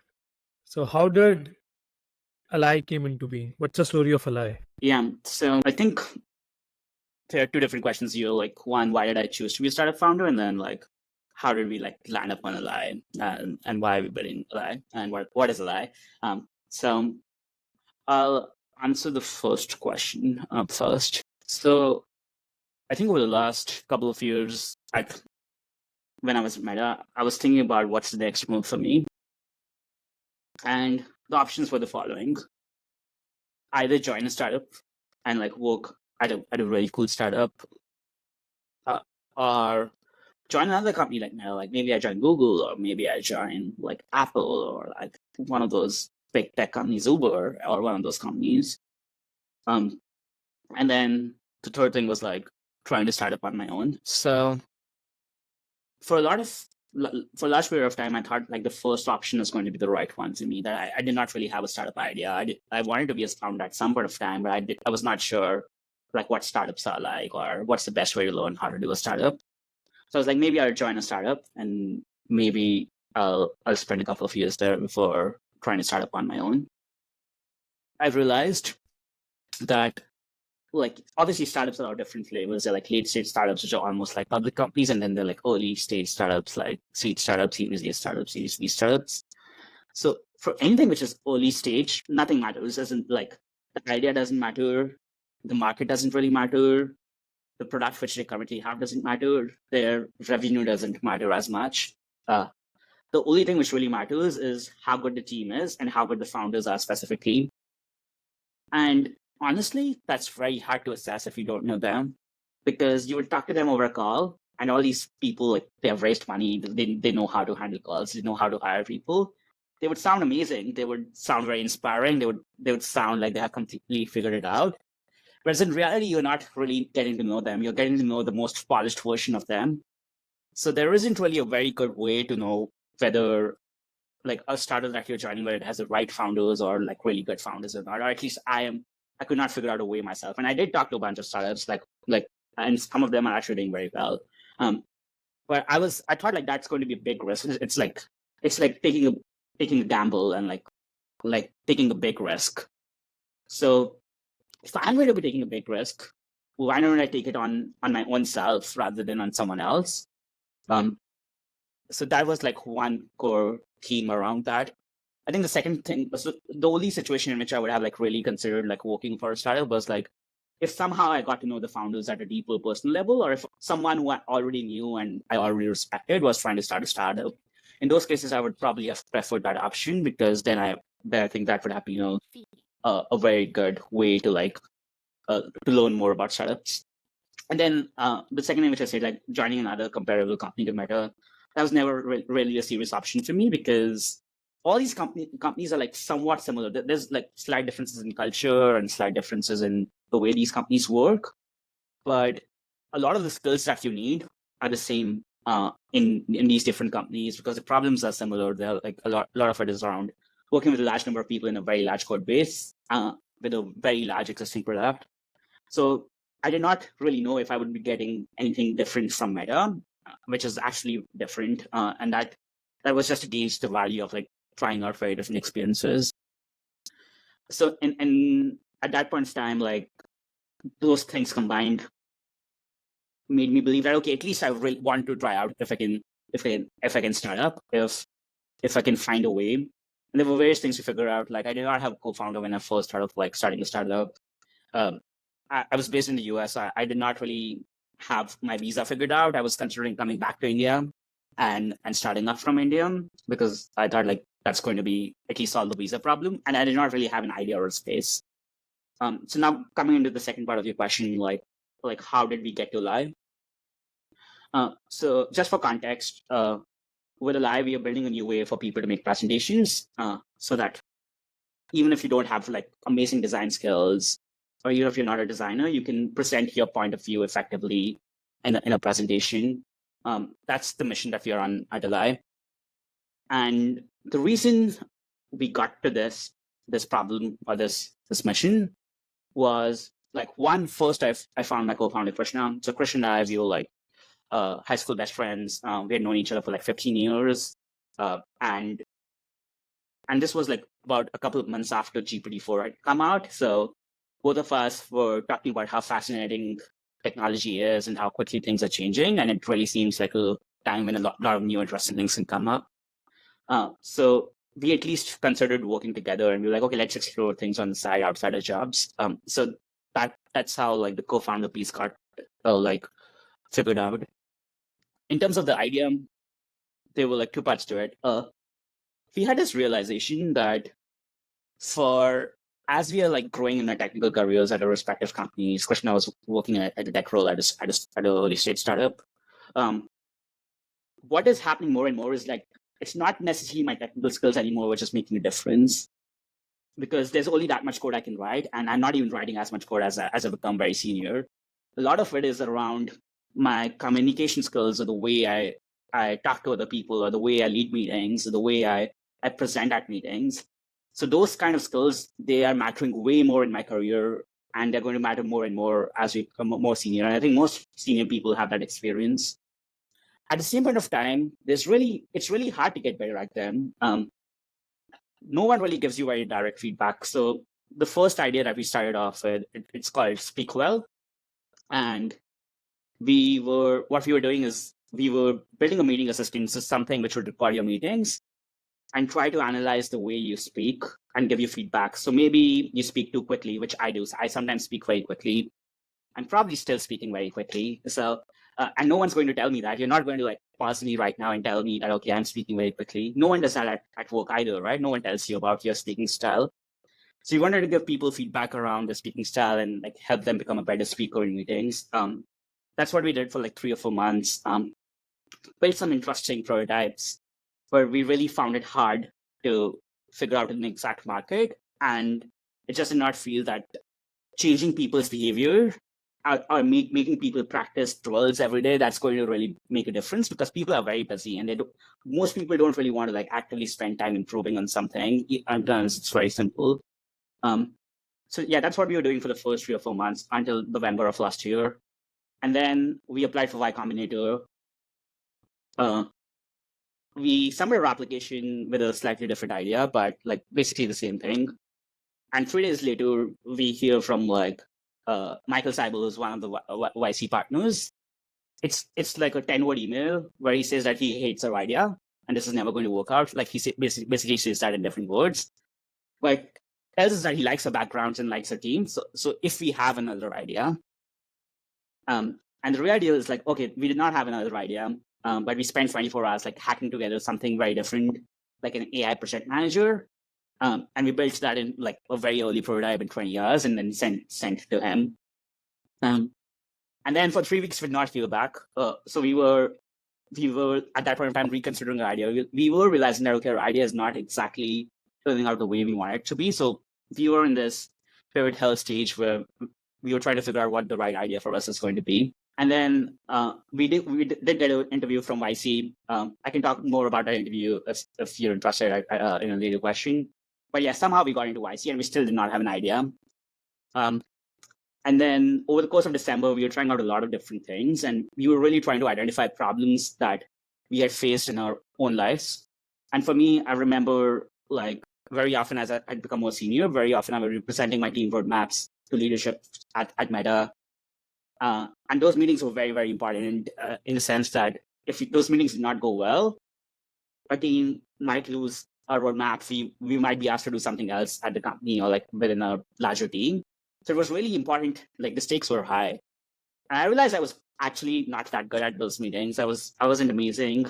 So how did Alai came into being? What's the story of Alai? Yeah. So I think there are two different questions here. Like one, why did I choose to be a startup founder? And then like, how did we like land up on Alai, and why are we building Alai, and what is Alai? So I'll answer the first question first. So I think over the last couple of years, when I was at Meta, I was thinking about what's the next move for me. And the options were the following: either join a startup and like work at a really cool startup, or join another company like Meta. Like maybe I join Google, or maybe I join like Apple, or like one of those big tech companies, Uber, or one of those companies. And then the third thing was like trying to start up on my own. So for a large period of time, I thought like the first option is going to be the right one to me. That I did not really have a startup idea. I wanted to be a founder at some point of time, but I was not sure like what startups are like, or what's the best way to learn how to do a startup. So I was like, maybe I'll join a startup, and maybe I'll spend a couple of years there before trying to start up on my own. I've realized that like obviously startups are all different flavors. They're like late stage startups, which are almost like public companies, and then they're like early stage startups, like seed startups, series A startups, series B startups. So for anything which is early stage, nothing matters. Doesn't like the idea doesn't matter, the market doesn't really matter, the product which they currently have doesn't matter, their revenue doesn't matter as much. The only thing which really matters is how good the team is and how good the founders are specifically. And honestly, that's very hard to assess if you don't know them, because you would talk to them over a call, and all these people, like they have raised money, they know how to handle calls, they know how to hire people. They would sound amazing. They would sound very inspiring. They would sound like they have completely figured it out. Whereas in reality, you're not really getting to know them. You're getting to know the most polished version of them. So there isn't really a very good way to know whether like a startup that you're joining, where it has the right founders or like really good founders or not. Or at least I could not figure out a way myself. And I did talk to a bunch of startups, and some of them are actually doing very well. But I thought like that's going to be a big risk. It's like taking a gamble and like taking a big risk. So if I'm going to be taking a big risk, why don't I take it on my own self rather than on someone else? So that was like one core theme around that. I think the second thing was the only situation in which I would have like really considered like working for a startup was like if somehow I got to know the founders at a deeper personal level, or if someone who I already knew and I already respected was trying to start a startup. In those cases, I would probably have preferred that option because then I think that would have been a very good way to to learn more about startups. And then the second thing which I said, like joining another comparable company to Meta, that was never really a serious option for me because all these companies are like somewhat similar. There's like slight differences in culture and slight differences in the way these companies work, but a lot of the skills that you need are the same in these different companies because the problems are similar. They're like a lot of it is around working with a large number of people in a very large code base with a very large existing product. So I did not really know if I would be getting anything different from Meta, which is actually different, and that was just to gauge the value of like trying out very different experiences. So and at that point in time, like those things combined made me believe that okay, at least I really want to try out if I can start up, if I can find a way. And there were various things to figure out. Like I did not have a co-founder when I first started like starting a startup. I was based in the US. I did not really have my visa figured out. I was considering coming back to India and starting up from India because I thought like that's going to be at least solve the visa problem. And I did not really have an idea or a space. So now coming into the second part of your question, like how did we get to Alai? So just for context, with Alai, we are building a new way for people to make presentations so that even if you don't have like amazing design skills, or even if you're not a designer, you can present your point of view effectively in a presentation. That's the mission that we are on at Alai. And the reason we got to this problem or this mission was like first I found my co-founder Krishna. So Krishna and I, we were like high school best friends. We had known each other for like 15 years. And this was like about a couple of months after GPT-4 had come out. So both of us were talking about how fascinating technology is and how quickly things are changing. And it really seems like a time when a lot of new interesting things can come up. So we at least considered working together and we were like, okay, let's explore things on the side outside of jobs. So that's how like the co-founder piece got like figured out. In terms of the idea, there were like two parts to it. We had this realization that as we are like growing in our technical careers at our respective companies, Krishna was working at a tech role at an early stage startup. What is happening more and more is like, it's not necessarily my technical skills anymore, which is making a difference because there's only that much code I can write. And I'm not even writing as much code as I become very senior. A lot of it is around my communication skills or the way I talk to other people or the way I lead meetings or the way I present at meetings. So those kind of skills, they are mattering way more in my career and they're going to matter more and more as we become more senior. And I think most senior people have that experience. At the same point of time, it's really hard to get better at them. No one really gives you very direct feedback. So the first idea that we started off with, it's called Speak Well. And what we were doing is we were building a meeting assistant, so something which would record your meetings and try to analyze the way you speak and give you feedback. So maybe you speak too quickly, which I do. So I sometimes speak very quickly. I'm probably still speaking very quickly. So, and no one's going to tell me that. You're not going to like pause me right now and tell me that, okay, I'm speaking very quickly. No one does that at work either, right? No one tells you about your speaking style. So you wanted to give people feedback around the speaking style and like help them become a better speaker in meetings. That's what we did for like 3 or 4 months. Built some interesting prototypes, but we really found it hard to figure out an exact market. And it just did not feel that changing people's behavior or making people practice drills every day, that's going to really make a difference because people are very busy and most people don't really want to like actively spend time improving on something. Sometimes it's very simple. So yeah, that's what we were doing for the first 3 or 4 months until November of last year. And then we applied for Y Combinator. We submitted our application with a slightly different idea, but like basically the same thing. And 3 days later, we hear from like Michael Seibel, who's one of the YC partners. It's like a 10-word email where he says that he hates our idea and this is never going to work out. Like he basically says that in different words, but tells us that he likes our backgrounds and likes our team. So if we have another idea, and the real idea is like, okay, we did not have another idea, but we spent 24 hours like hacking together something very different, like an AI project manager. And we built that in like a very early prototype in 20 years and then sent to him. And then for 3 weeks, we did not hear back. So we were at that point in time reconsidering our idea. We were realizing that, okay, our idea is not exactly turning out the way we want it to be. So we were in this pivot hell stage where we were trying to figure out what the right idea for us is going to be. And then we did get an interview from YC. I can talk more about that interview if you're interested in a later question. But yeah, somehow we got into YC and we still did not have an idea. And then over the course of December, we were trying out a lot of different things. And we were really trying to identify problems that we had faced in our own lives. And for me, I remember like very often as I'd become more senior, very often I was representing my team roadmaps to leadership at Meta. And those meetings were very, very important in the sense that if those meetings did not go well, our team might lose our roadmap. We might be asked to do something else at the company or like within a larger team. So it was really important. Like the stakes were high. And I realized I was actually not that good at those meetings. I wasn't amazing.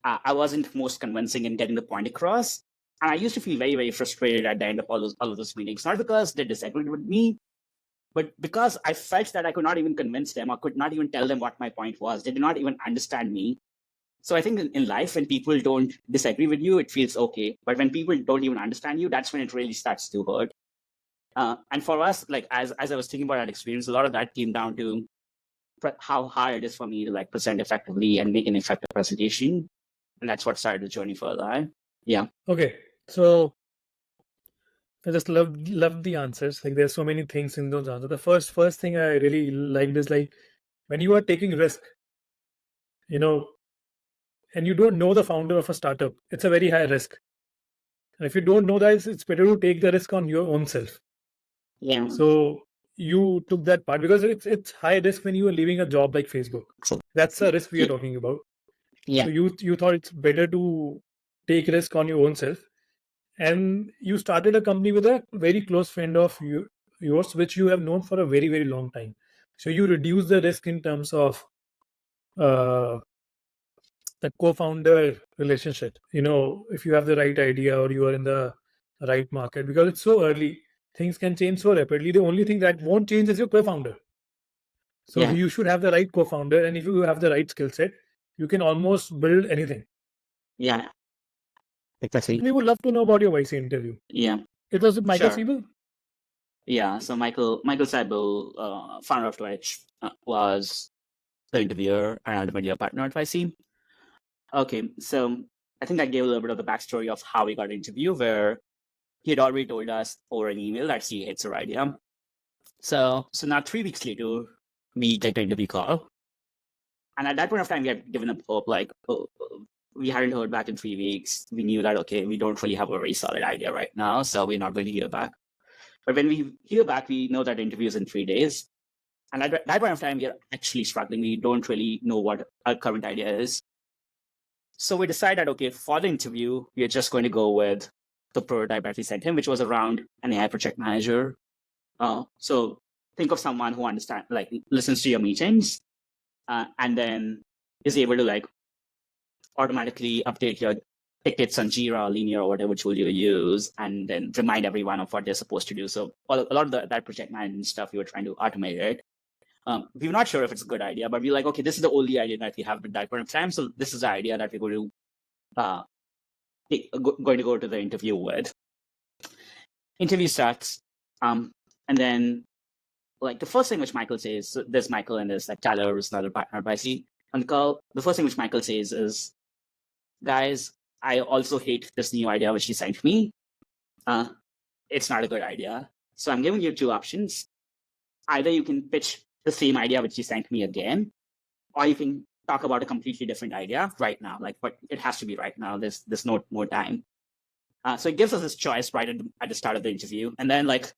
I wasn't most convincing in getting the point across. And I used to feel very, very frustrated at the end of all of those meetings, not because they disagreed with me, but because I felt that I could not even convince them or could not even tell them what my point was. They did not even understand me. So I think in life, when people don't disagree with you, it feels okay. But when people don't even understand you, that's when it really starts to hurt. And for us, like as I was thinking about that experience, a lot of that came down to how hard it is for me to like present effectively and make an effective presentation. And that's what started the journey for Alai. Yeah. Okay. So I just love the answers. Like there's so many things in those answers. The first thing I really liked is like when you are taking risk, and you don't know the founder of a startup, it's a very high risk. And if you don't know that, it's better to take the risk on your own self. Yeah. So you took that part because it's high risk when you are leaving a job like Facebook. That's a risk we are talking about. Yeah. So you thought it's better to take risk on your own self. And you started a company with a very close friend of yours, which you have known for a very, very long time. So you reduce the risk in terms of the co-founder relationship. If you have the right idea or you are in the right market, because it's so early, things can change so rapidly. The only thing that won't change is your co-founder. So Yeah. you should have the right co-founder, and if you have the right skill set, you can almost build anything. Yeah. Exactly. We would love to know about your YC interview. Yeah. It was with Michael Sure. Siebel? Yeah. So Michael Seibel, founder of Twitch, was the interviewer and ultimately a partner at YC. Okay, so I think I gave a little bit of the backstory of how we got an interview, where he had already told us over an email that he hates our idea. So now 3 weeks later, we get the interview call. And at that point of time, we had given up hope, like, we hadn't heard back in 3 weeks. We knew that, okay, we don't really have a very solid idea right now, so we're not going to hear back. But when we hear back, we know that the interview is in 3 days. And at that point of time, we are actually struggling. We don't really know what our current idea is. So we decided, okay, for the interview, we are just going to go with the prototype that we sent him, which was around an AI project manager. So think of someone who understands, like, listens to your meetings, and then is able to like automatically update your tickets on Jira, Linear, or whatever tool you use, and then remind everyone of what they're supposed to do. So a lot of that project management stuff, we were trying to automate it. We were not sure if it's a good idea, but we're like, okay, this is the only idea that we have at that point of time. So this is the idea that we're going to go to the interview with. Interview starts, and then like the first thing which Michael says, so there's Michael and there's like Tyler, who's another partner by C on the call. The first thing which Michael says is, guys, I also hate this new idea which he sent me. It's not a good idea. So I'm giving you two options. Either you can pitch the same idea which you sent me again, or you can talk about a completely different idea right now. Like, but it has to be right now. There's no more time. So it gives us this choice right at the start of the interview, and then like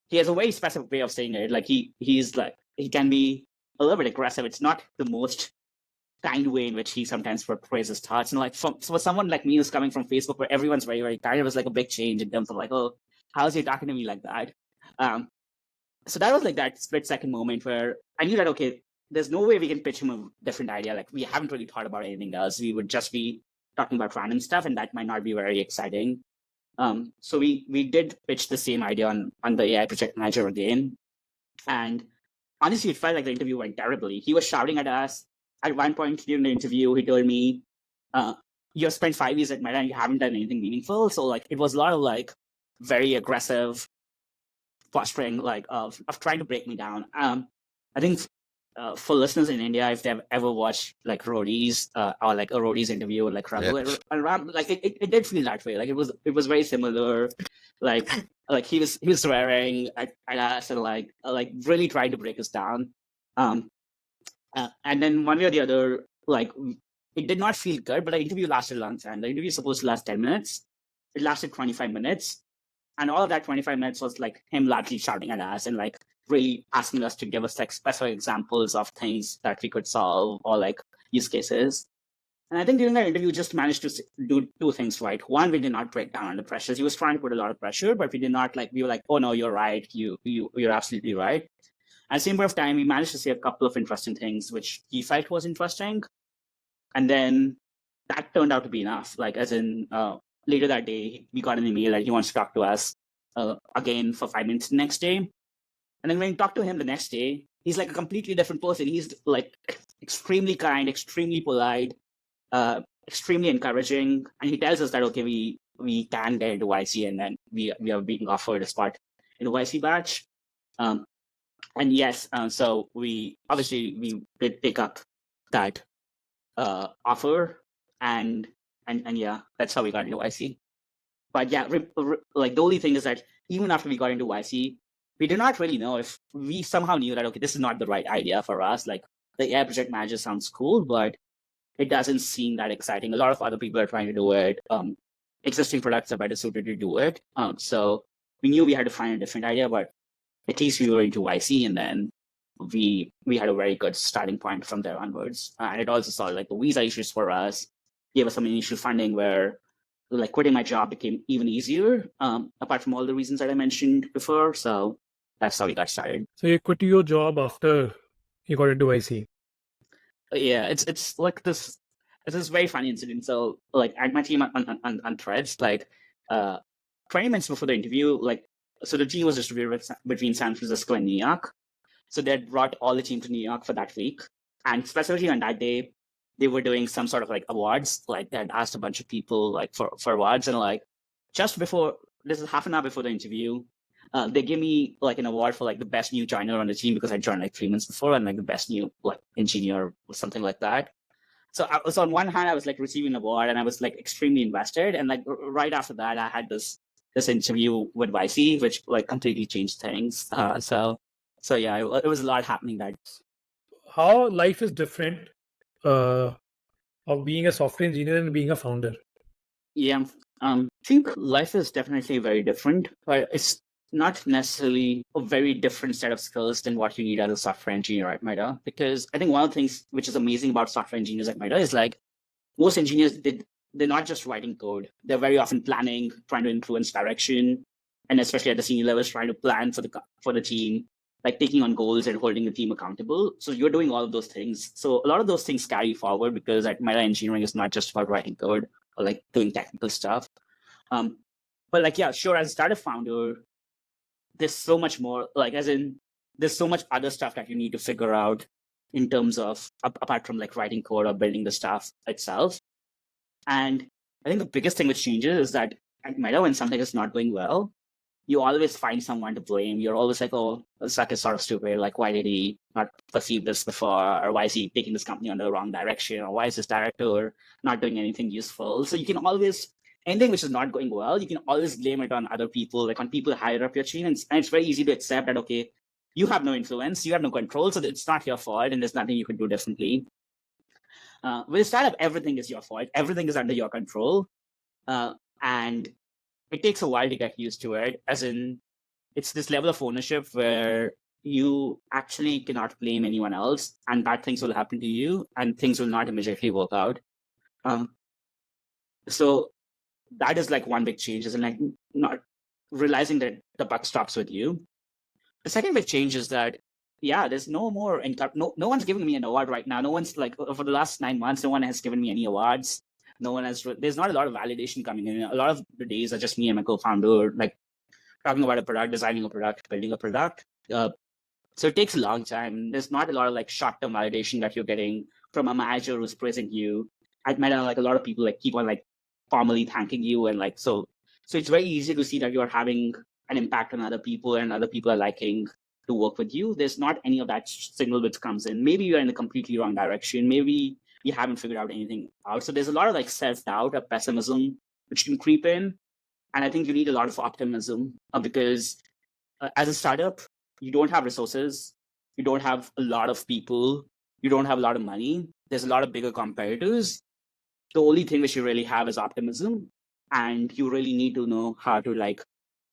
he has a very specific way of saying it. Like he's like he can be a little bit aggressive. It's not the most kind way in which he sometimes portrays his thoughts. And like for someone like me who's coming from Facebook where everyone's very, very kind, it was like a big change in terms of like, oh, how's he talking to me like that? So that was like that split second moment where I knew that, okay, there's no way we can pitch him a different idea. Like we haven't really thought about anything else. We would just be talking about random stuff, and that might not be very exciting. So we did pitch the same idea on the AI project manager again. And honestly, it felt like the interview went terribly. He was shouting at us. At one point during the interview, he told me, you have spent 5 years at Meta and you haven't done anything meaningful. So like it was a lot of like very aggressive posturing, like of trying to break me down. I think for listeners in India, if they've ever watched like roadies or like a roadies interview with like Raghu, like it did feel that way. Like it was very similar. Like he was swearing at us and like really trying to break us down. And then one way or the other, like it did not feel good, but the interview lasted a long time. The interview was supposed to last 10 minutes. It lasted 25 minutes. And all of that 25 minutes was like him largely shouting at us and like really asking us to give us like specific examples of things that we could solve or like use cases. And I think during that interview, we just managed to do two things right. One, we did not break down under pressure. He was trying to put a lot of pressure, but we did not like, we were like, oh no, you're right. You're absolutely right. At the same point of time, we managed to say a couple of interesting things, which he felt was interesting. And then that turned out to be enough. Like as in later that day, we got an email that he wants to talk to us again for 5 minutes the next day. And then when we talked to him the next day, he's like a completely different person. He's like extremely kind, extremely polite, extremely encouraging. And he tells us that, okay, we can get into YC and then we are being offered a spot in the YC batch. And yes, so we did take up that offer, and yeah, that's how we got into YC. But yeah, like the only thing is that even after we got into YC, we did not really know if we somehow knew that, okay, this is not the right idea for us. Like the AI project manager sounds cool, but it doesn't seem that exciting. A lot of other people are trying to do it. Existing products are better suited to do it. So we knew we had to find a different idea, but at least we were into YC, and then we had a very good starting point from there onwards. And it also solved like the visa issues for us, gave us some initial funding where like quitting my job became even easier, apart from all the reasons that I mentioned before. So that's how we got started. So you quit your job after you got into IC. Yeah, it's like this. It's this very funny incident. So like at my team on Threads, like 20 minutes before the interview, like so the team was distributed between San Francisco and New York. So they had brought all the team to New York for that week. And specifically on that day, they were doing some sort of like awards. Like they had asked a bunch of people like for awards, and like just before, this is half an hour before the interview, they gave me like an award for like the best new joiner on the team because I joined like 3 months before, and like the best new like engineer or something like that. So I was on one hand, I was like receiving an award and I was like extremely invested. And like right after that, I had this interview with YC, which like completely changed things. So yeah, it was a lot happening that. How life is different of being a software engineer and being a founder? Yeah, I think life is definitely very different, but it's not necessarily a very different set of skills than what you need as a software engineer at Meta. Because I think one of the things which is amazing about software engineers at Meta is like most engineers, they're not just writing code. They're very often planning, trying to influence direction, and especially at the senior levels, trying to plan for the team, like taking on goals and holding the team accountable. So you're doing all of those things. So a lot of those things carry forward because at Meta, engineering is not just about writing code or like doing technical stuff. But like, yeah, sure, as a startup founder, there's so much more, like as in there's so much other stuff that you need to figure out in terms of apart from like writing code or building the stuff itself. And I think the biggest thing which changes is that at Meta, when something is not going well, you always find someone to blame. You're always like, oh, Zuck is sort of stupid. Like, why did he not perceive this before? Or why is he taking this company in the wrong direction? Or why is this director not doing anything useful? So you can always anything which is not going well, you can always blame it on other people, like on people higher up your chain. And it's very easy to accept that, okay, you have no influence, you have no control, so it's not your fault and there's nothing you can do differently. With a startup, everything is your fault, everything is under your control. And it takes a while to get used to it, as in it's this level of ownership where you actually cannot blame anyone else, and bad things will happen to you and things will not immediately work out. So that is like one big change, is in like not realizing that the buck stops with you. The second big change is that, yeah, there's no more income. No one's giving me an award right now. No one's like, for the last 9 months, no one has given me any awards. No one has, there's not a lot of validation coming in. A lot of the days are just me and my co-founder, like talking about a product, designing a product, building a product. So it takes a long time. There's not a lot of like short-term validation that you're getting from a manager who's praising you. I've met like a lot of people like keep on like formally thanking you, and like so it's very easy to see that you're having an impact on other people and other people are liking to work with you. There's not any of that signal which comes in. Maybe you're in a completely wrong direction. Maybe you haven't figured out anything out. So there's a lot of like self-doubt or pessimism which can creep in. And I think you need a lot of optimism because as a startup, you don't have resources, you don't have a lot of people, you don't have a lot of money. There's a lot of bigger competitors. The only thing which you really have is optimism, and you really need to know how to like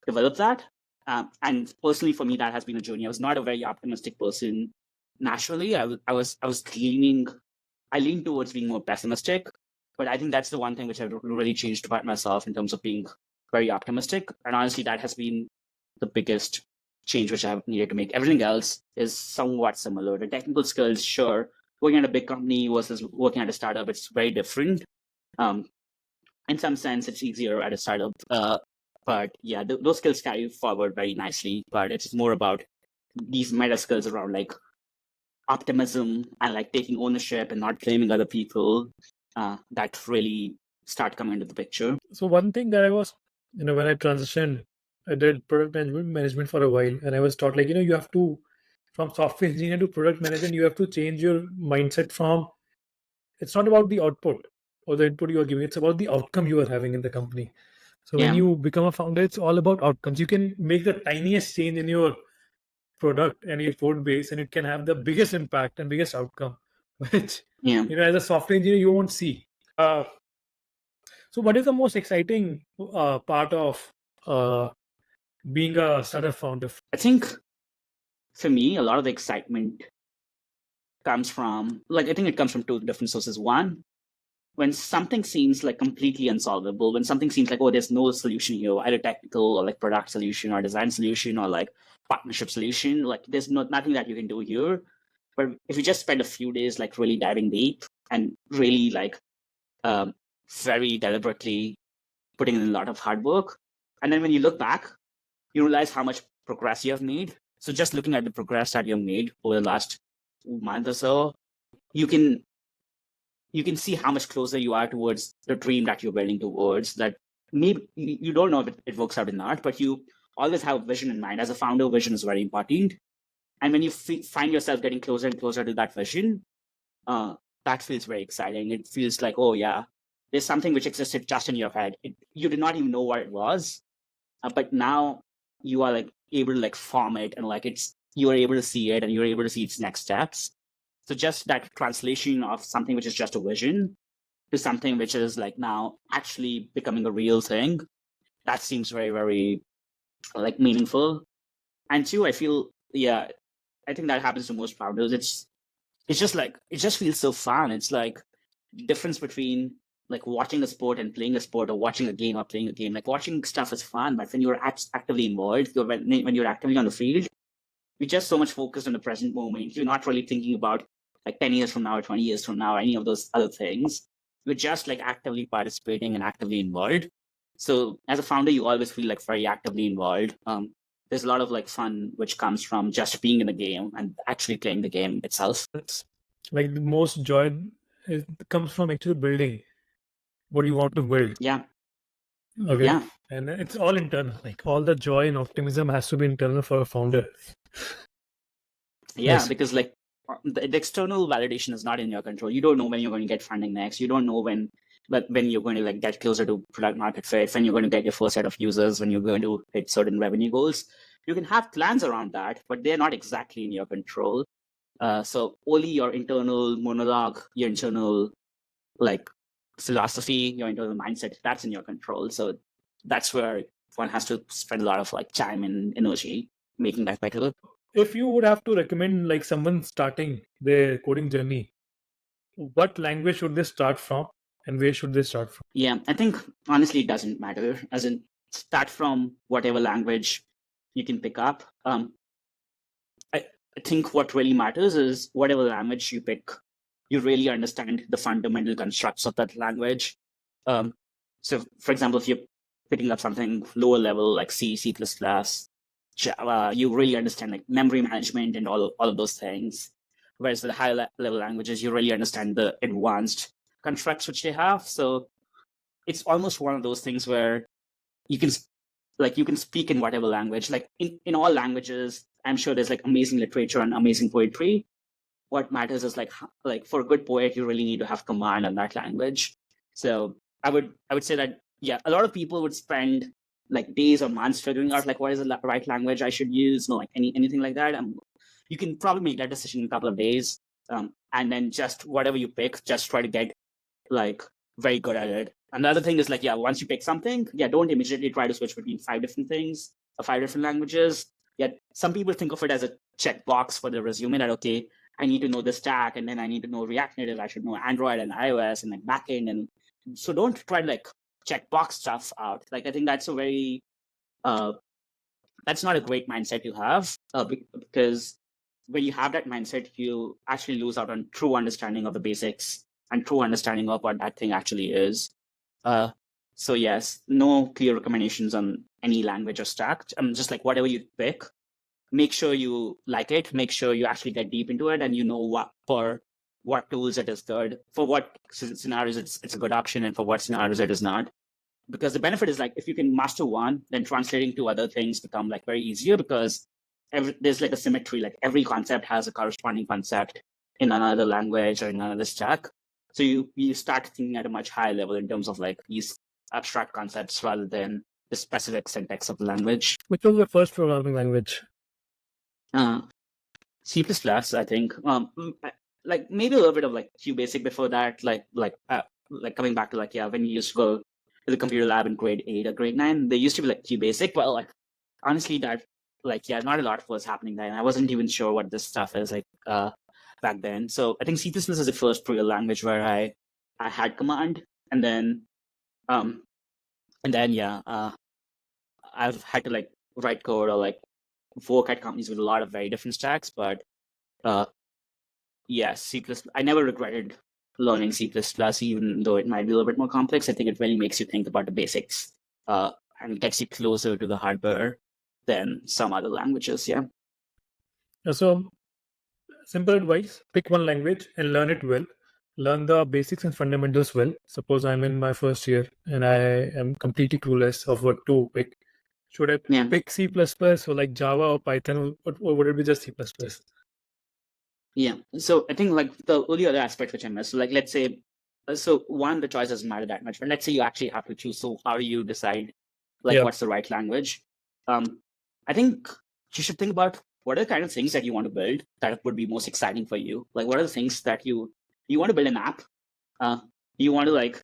develop that. And personally, for me, that has been a journey. I was not a very optimistic person naturally. I leaned towards being more pessimistic, but I think that's the one thing which I've really changed about myself in terms of being very optimistic. And honestly, that has been the biggest change which I've needed to make. Everything else is somewhat similar. The technical skills, sure, working at a big company versus working at a startup, it's very different. In some sense, it's easier at a startup. But yeah, those skills carry forward very nicely. But it's more about these meta skills around like optimism and like taking ownership and not blaming other people that really start coming into the picture. So one thing that I was, when I transitioned, I did product management for a while, and I was taught like, you have to, from software engineer to product management, you have to change your mindset from, it's not about the output or the input you are giving, it's about the outcome you are having in the company. So when you become a founder, it's all about outcomes. You can make the tiniest change in your product and your code base, and it can have the biggest impact and biggest outcome, which as a software engineer you won't see. So what is the most exciting part of being a startup founder? I think for me, a lot of the excitement comes from, like, I think it comes from two different sources. One, when something seems like completely unsolvable, when something seems like, oh, there's no solution here, either technical or like product solution or design solution or like partnership solution, like there's nothing that you can do here. But if you just spend a few days like really diving deep and really like very deliberately putting in a lot of hard work, and then when you look back, you realize how much progress you have made. So just looking at the progress that you've made over the last month or so, you can see how much closer you are towards the dream that you're building towards. That maybe you don't know if it works out or not, but you always have a vision in mind. As a founder, vision is very important. And when you find yourself getting closer and closer to that vision, that feels very exciting. It feels like, oh yeah, there's something which existed just in your head. You did not even know what it was, but now you are like able to like form it, and like you are able to see it, and you're able to see its next steps. So just that translation of something which is just a vision to something which is like now actually becoming a real thing, that seems very, very like meaningful. And two, I feel, yeah, I think that happens to most founders. It's just like, it just feels so fun. It's like the difference between like watching a sport and playing a sport, or watching a game or playing a game. Like watching stuff is fun, but when you're actively involved, when you're actively on the field, you're just so much focused on the present moment. You're not really thinking about like 10 years from now or 20 years from now, or any of those other things. You're just like actively participating and actively involved. So as a founder, you always feel like very actively involved. There's a lot of like fun which comes from just being in the game and actually playing the game itself. It's like the most joy comes from actually building what you want to build. Yeah. Okay. Yeah. And it's all internal. Like all the joy and optimism has to be internal for a founder. Yeah, because like the external validation is not in your control. You don't know when you're going to get funding next. You don't know when but when you're going to like get closer to product market fit, when you're going to get your first set of users, when you're going to hit certain revenue goals, you can have plans around that, but they're not exactly in your control. So only your internal monologue, your internal like philosophy, your internal mindset, that's in your control. So that's where one has to spend a lot of like time and energy making that better. If you would have to recommend like someone starting their coding journey, what language should they start from and where should they start from? Yeah, I think honestly it doesn't matter. As in, start from whatever language you can pick up. I think what really matters is whatever language you pick, you really understand the fundamental constructs of that language. So, for example, if you're picking up something lower level like C, C++, Java, you really understand like memory management and all of those things. Whereas with the higher level languages, you really understand the advanced constructs which they have. So it's almost one of those things where you can speak in whatever language. Like in all languages, I'm sure there's like amazing literature and amazing poetry. What matters is like for a good poet, you really need to have command on that language. So I would say that yeah, a lot of people would spend like days or months figuring out like what is the right language I should use, no, like anything like that. You can probably make that decision in a couple of days, and then just whatever you pick, just try to get like very good at it. Another thing is like, yeah, once you pick something, yeah, don't immediately try to switch between 5 different things or 5 different languages. Yet some people think of it as a checkbox for the resume that, okay, I need to know the stack and then I need to know React Native. I should know Android and iOS and like backend. And so don't try to like checkbox stuff out. Like, I think that's a very, that's not a great mindset to have because when you have that mindset, you actually lose out on true understanding of the basics and true understanding of what that thing actually is. So yes, no clear recommendations on any language or stack. Just like whatever you pick, make sure you like it, make sure you actually get deep into it and you know what tools it is good, for what scenarios it's a good option, and for what scenarios it is not. Because the benefit is like if you can master one, then translating to other things become like very easier because there's like a symmetry, like every concept has a corresponding concept in another language or in another stack. So you start thinking at a much higher level in terms of like these abstract concepts rather than the specific syntax of the language. Which was the first programming language? C++, I think. Like maybe a little bit of like QBasic before that, like coming back to like, yeah, when you used to go to the computer lab in grade 8 or grade 9, there used to be like QBasic, but like honestly that like, yeah, not a lot was happening there. And I wasn't even sure what this stuff is like back then. So I think C++ is the first real language where I had command, and then yeah, I've had to like write code or like work at companies with a lot of very different stacks, but yeah, C++. I never regretted learning C++, even though it might be a little bit more complex. I think it really makes you think about the basics and gets you closer to the hardware than some other languages. Yeah. So, simple advice: pick one language and learn it well. Learn the basics and fundamentals well. Suppose I'm in my first year and I am completely clueless of what to pick. Should I Yeah. pick C++ or like Java or Python, or would it be just C++? Yeah. So I think like the only other aspect which I missed, like let's say, so one, the choice doesn't matter that much, but let's say you actually have to choose. So how do you decide like Yeah. what's the right language? I think you should think about what are the kind of things that you want to build that would be most exciting for you. Like what are the things that you want to build an app? You want to like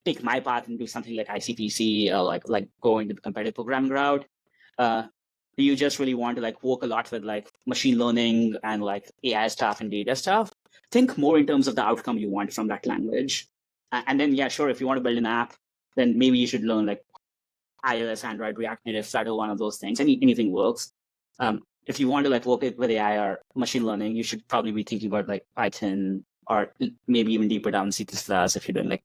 take my path and do something like ICPC or like go into the competitive programming route. You just really want to like work a lot with like machine learning and like AI stuff and data stuff. Think more in terms of the outcome you want from that language. And then, yeah, sure, if you want to build an app, then maybe you should learn like iOS, Android, React Native, Flutter, one of those things. Anything works. If you want to like work with AI or machine learning, you should probably be thinking about like Python or maybe even deeper down C++ if you're doing like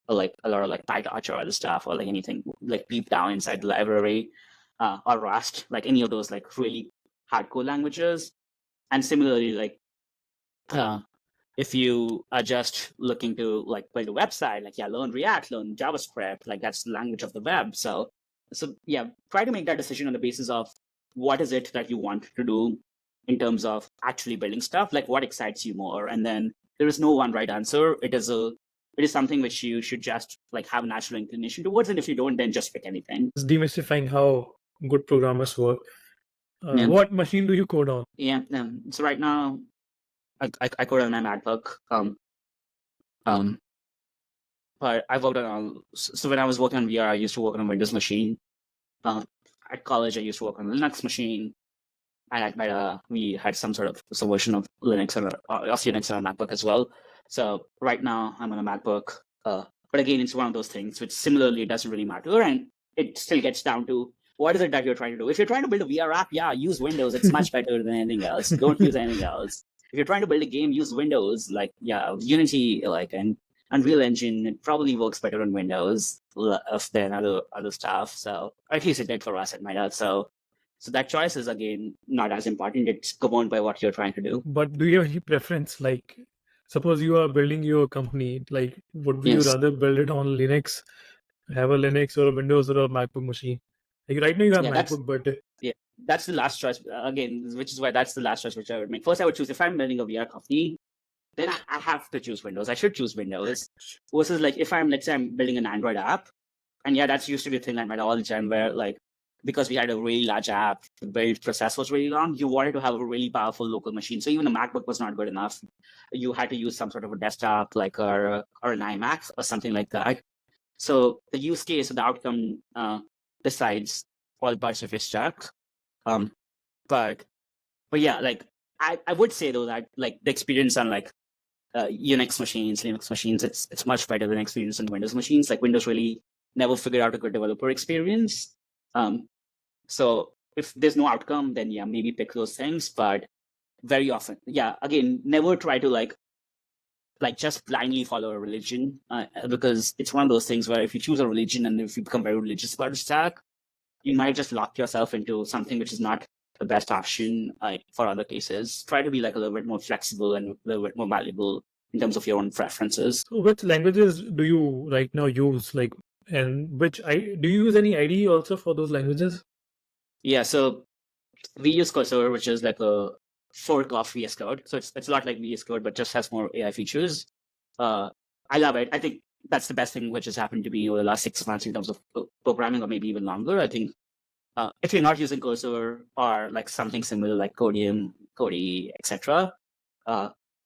a lot of like PyTorch or other stuff, or like anything like deep down inside the library, or Rust, like any of those like really hardcore languages. And similarly, like if you are just looking to like build a website, like yeah, learn React, learn JavaScript, like that's the language of the web. So yeah, try to make that decision on the basis of what is it that you want to do in terms of actually building stuff, like what excites you more. And then there is no one right answer. It is a it is something which you should just like have a natural inclination towards, and if you don't, then just pick anything. It's demystifying how good programmers work. Yeah. What machine do you code on? Yeah. So right now, I code on my MacBook. But I worked on all. So when I was working on VR, I used to work on a Windows machine. At college, I used to work on a Linux machine. And we had some sort of some version of Linux or of Unix on a MacBook as well. So right now, I'm on a MacBook. But again, it's one of those things which similarly doesn't really matter, and it still gets down to what is it that you're trying to do. If you're trying to build a VR app, yeah, use Windows. It's much better than anything else. Don't use anything else. If you're trying to build a game, use Windows. Like Unity, and Unreal Engine, it probably works better on Windows than other stuff. So or at least it did for us at Meta. So that choice is again not as important. It's governed by what you're trying to do. But do you have any preference? Like, suppose you are building your company, like, would you Yes. rather build it on Linux, have a Linux or a Windows or a MacBook machine? Like right now you have Yeah, MacBook, but that's the last choice again, which is why that's the last choice which I would make. First, I would choose if I'm building a VR company, then I have to choose Windows. I should choose Windows versus like if let's say I'm building an Android app, and yeah, that's used to be a thing I met all the time where like because we had a really large app, the build process was really long. You wanted to have a really powerful local machine, so even a MacBook was not good enough. You had to use some sort of a desktop, like or an iMac or something like that. So the use case or the outcome decides all parts of your stack. But yeah, like I would say though that like the experience on like Unix machines, Linux machines, it's much better than experience on Windows machines. Like Windows really never figured out a good developer experience. So if there's no outcome, then yeah, maybe pick those things. But very often, yeah, again, never try to like just blindly follow a religion because it's one of those things where if you choose a religion and if you become very religious about a stack, you might just lock yourself into something which is not the best option for other cases. Try to be like a little bit more flexible and a little bit more malleable in terms of your own preferences. so which languages do you right now use? Like, and do you use any IDE also for those languages? Yeah, so we use Cursor, which is like a fork of VS Code. So it's a lot like VS Code, but just has more AI features. I love it. I think that's the best thing which has happened to me over the last 6 months in terms of programming, or maybe even longer. I think if you're not using Cursor or like something similar like Codium, Cody, etc.,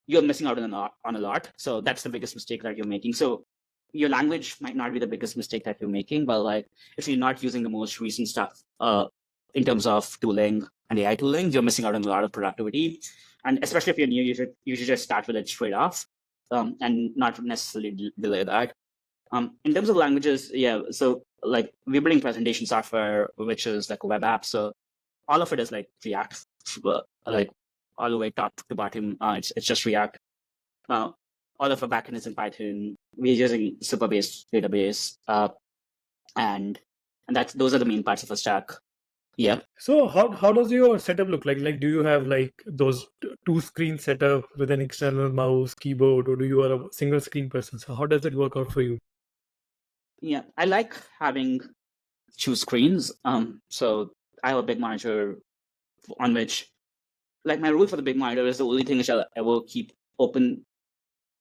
you're missing out on a lot. So that's the biggest mistake that you're making. So your language might not be the biggest mistake that you're making, but like if you're not using the most recent stuff in terms of tooling and AI tooling, you're missing out on a lot of productivity. And especially if you're new, you should just start with it straight off and not necessarily delay that. In terms of languages, yeah, so like we're building presentation software, which is like a web app. So all of it is like React, like all the way top to bottom. It's just React. All of our backend is in Python. We're using Superbase database, and those are the main parts of a stack. Yeah. So how does your setup look like? Like, do you have like those two screen setup with an external mouse, keyboard, or do you are a single screen person? So how does it work out for you? Yeah, I like having two screens. So I have a big monitor on which, like, my rule for the big monitor is the only thing which I'll ever keep open,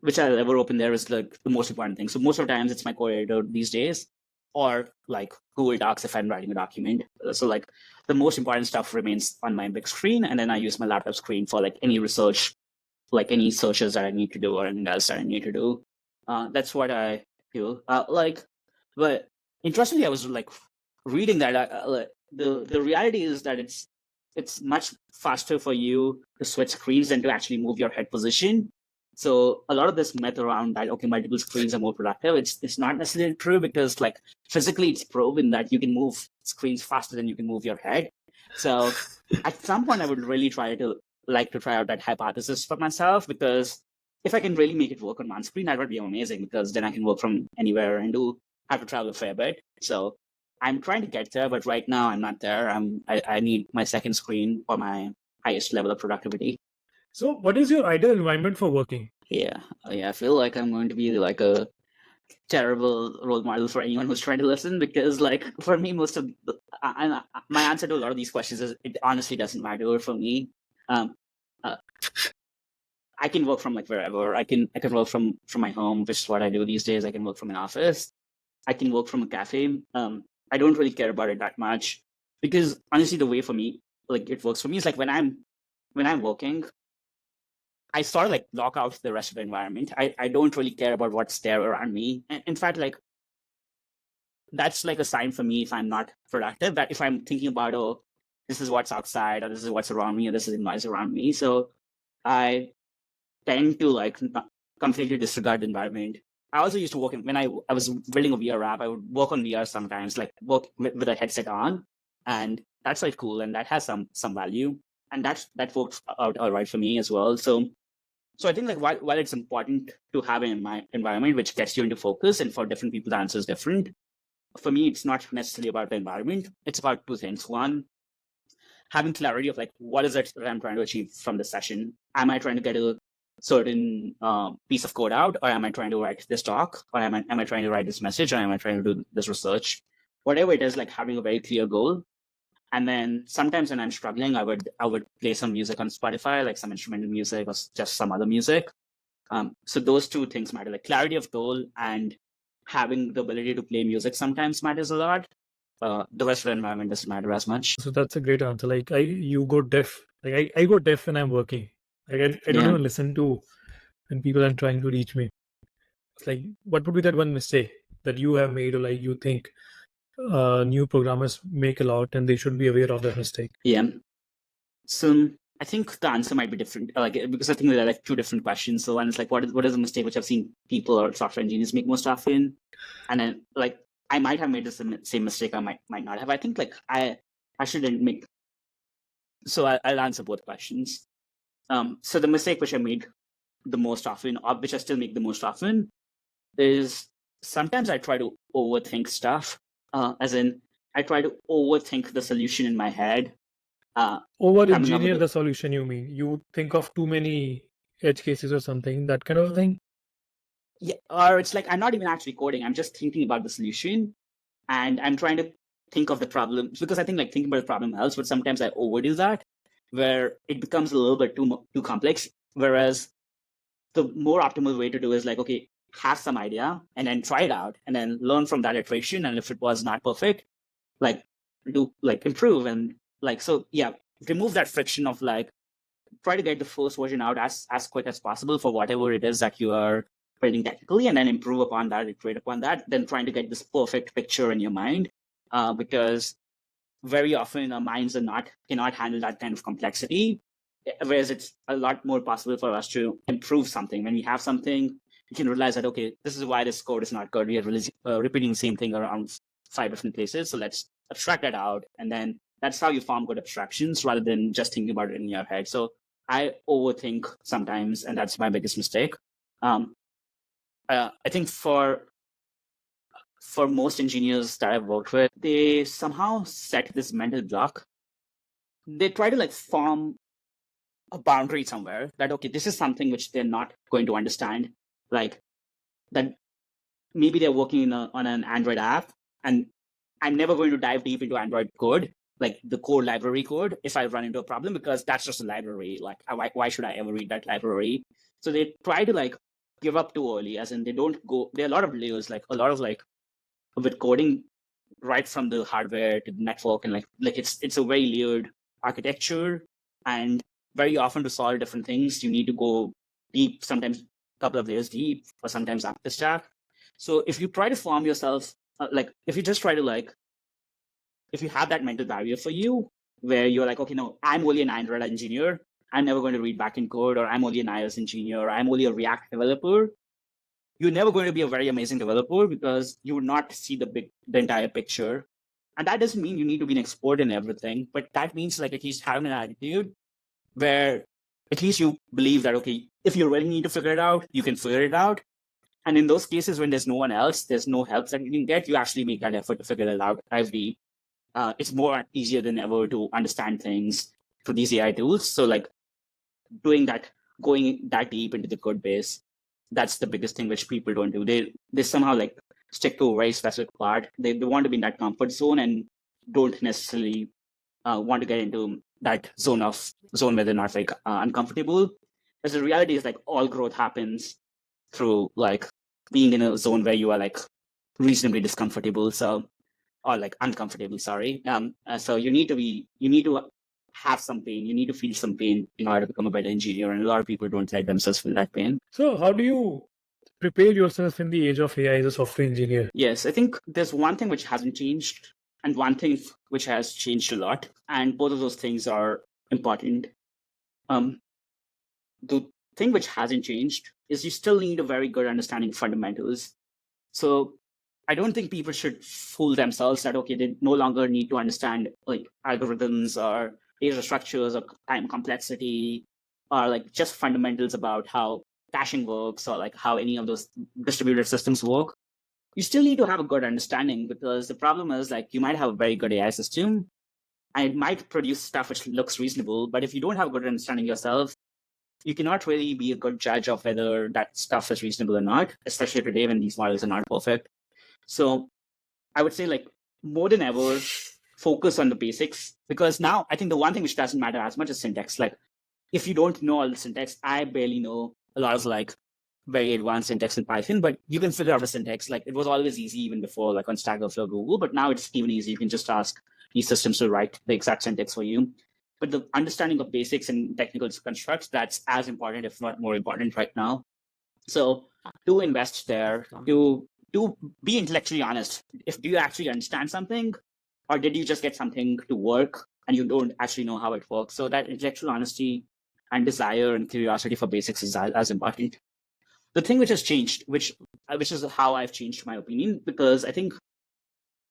which I'll ever open there is like the most important thing. So most of the times it's my core editor these days, or like Google Docs if I'm writing a document. So like the most important stuff remains on my big screen, and then I use my laptop screen for like any research, like any searches that I need to do or anything else that I need to do. That's what I feel. But interestingly, I was like reading that the reality is that it's much faster for you to switch screens than to actually move your head position. So a lot of this myth around that multiple screens are more productive, it's not necessarily true because like physically it's proven that you can move screens faster than you can move your head. So at some point I would really try out that hypothesis for myself, because if I can really make it work on one screen, that would be amazing, because then I can work from anywhere and have to travel a fair bit. So I'm trying to get there, but right now I'm not there. I need my second screen for my highest level of productivity. So what is your ideal environment for working? Yeah, I feel like I'm going to be like a terrible role model for anyone who's trying to listen, because like for me, my answer to a lot of these questions is it honestly doesn't matter for me. Um, uh, I can work from like wherever. I can work from my home, which is what I do these days. I can work from an office. I can work from a cafe. I don't really care about it that much because honestly, the way for me, like it works for me, is like when I'm working, I sort of like block out the rest of the environment. I don't really care about what's there around me. And in fact, like that's like a sign for me if I'm not productive. That if I'm thinking about, oh, this is what's outside, or this is what's around me, or this is the noise around me. So I tend to like completely disregard the environment. I also used to work when I was building a VR app. I would work on VR sometimes, like work with a headset on, and that's like cool, and that has some value, and that worked out all right for me as well. So I think like while it's important to have an environment which gets you into focus, and for different people the answer is different. For me, it's not necessarily about the environment. It's about two things. One, having clarity of like what is it that I'm trying to achieve from the session. Am I trying to get a certain piece of code out, or am I trying to write this talk, or am I trying to write this message, or am I trying to do this research? Whatever it is, like having a very clear goal. And then sometimes when I'm struggling, I would play some music on Spotify, like some instrumental music or just some other music. So those two things matter, like clarity of goal and having the ability to play music sometimes matters a lot. The rest of the environment doesn't matter as much. So that's a great answer. Like you go deaf. Like I go deaf when I'm working. Like I don't Yeah. even listen to when people are trying to reach me. It's like, what would be that one mistake that you have made, or like you think new programmers make a lot and they should be aware of that mistake? Yeah. So I think the answer might be different, like because I think there are like two different questions. So one is like, what is a mistake which I've seen people or software engineers make most often, and then like I might have made the same mistake, I might not have. I think like I shouldn't make. So I'll answer both questions. So the mistake which I made the most often, or which I still make the most often, is sometimes I try to overthink stuff. As in, I try to overthink the solution in my head. Over Coming up with engineer the solution, you mean? You think of too many edge cases or something, that kind of thing? Yeah, or it's like I'm not even actually coding. I'm just thinking about the solution, and I'm trying to think of the problem, because I think like thinking about the problem helps, but sometimes I overdo that, where it becomes a little bit too complex. Whereas the more optimal way to do is like, okay, have some idea and then try it out, and then learn from that iteration. And if it was not perfect, like do like improve, and like so yeah, remove that friction of like try to get the first version out as quick as possible for whatever it is that you are building technically, and then improve upon that, iterate upon that, then trying to get this perfect picture in your mind, because very often our minds cannot handle that kind of complexity, whereas it's a lot more possible for us to improve something. When we have something, we can realize that, okay, this is why this code is not good. We are repeating the same thing around 5 different places, so let's abstract that out, and then that's how you form good abstractions rather than just thinking about it in your head. So I overthink sometimes, and that's my biggest mistake. I think for most engineers that I've worked with, they somehow set this mental block. They try to like form a boundary somewhere that, okay, this is something which they're not going to understand. Like that maybe they're working on an Android app, and I'm never going to dive deep into Android code, like the core library code, if I run into a problem, because that's just a library. Like, why should I ever read that library? So they try to like give up too early, as in they don't go. There are a lot of layers, like a lot of like with coding, right from the hardware to the network, and like it's a very layered architecture, and very often to solve different things, you need to go deep, sometimes a couple of layers deep, or sometimes up the stack. So if you try to form yourself, like if you just try to like, if you have that mental barrier for you, where you're like, okay, no, I'm only an Android engineer, I'm never going to read backend code, or I'm only an iOS engineer, or I'm only a React developer, you're never going to be a very amazing developer, because you would not see the entire picture. And that doesn't mean you need to be an expert in everything, but that means like at least having an attitude where at least you believe that, okay, if you really need to figure it out, you can figure it out. And in those cases when there's no one else, there's no help that you can get, you actually make that effort to figure it out. It's more easier than ever to understand things through these AI tools. So like doing that, going that deep into the code base, that's the biggest thing which people don't do. They somehow like stick to a very specific part. They want to be in that comfort zone and don't necessarily want to get into that zone where they're not like uncomfortable. Because the reality is like all growth happens through like being in a zone where you are like reasonably discomfortable. So or like uncomfortable, sorry. So you need to have some pain. You need to feel some pain in order to become a better engineer. And a lot of people don't let themselves feel that pain. So, how do you prepare yourself in the age of AI as a software engineer? Yes, I think there's one thing which hasn't changed and one thing which has changed a lot. And both of those things are important. Um, the thing which hasn't changed is you still need a very good understanding of fundamentals. So I don't think people should fool themselves that, okay, they no longer need to understand like algorithms or data structures or time complexity or like just fundamentals about how caching works or like how any of those distributed systems work. You still need to have a good understanding, because the problem is like you might have a very good AI system and it might produce stuff which looks reasonable, but if you don't have a good understanding yourself, you cannot really be a good judge of whether that stuff is reasonable or not, especially today when these models are not perfect. So I would say like more than ever, focus on the basics, because now I think the one thing which doesn't matter as much is syntax. Like if you don't know all the syntax, I barely know a lot of like very advanced syntax in Python, but you can figure out the syntax. Like it was always easy even before, like on Stack Overflow Google, but now it's even easier. You can just ask these systems to write the exact syntax for you. But the understanding of basics and technical constructs, that's as important, if not more important right now. So do invest there, do be intellectually honest. If do you actually understand something, or did you just get something to work and you don't actually know how it works? So that intellectual honesty and desire and curiosity for basics is as important. The thing which has changed, which is how I've changed my opinion, because I think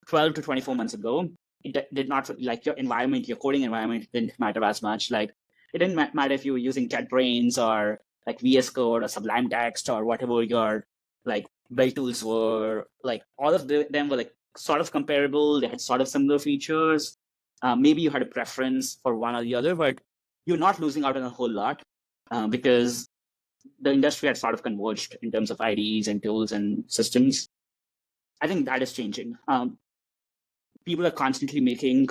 12 to 24 months ago, it did not, like your environment, your coding environment didn't matter as much. Like it didn't matter if you were using JetBrains or like VS Code or Sublime Text or whatever your like build tools were. Like all of them were like sort of comparable. They had sort of similar features. Maybe you had a preference for one or the other, but you're not losing out on a whole lot, because the industry had sort of converged in terms of IDEs and tools and systems. I think that is changing. People are constantly making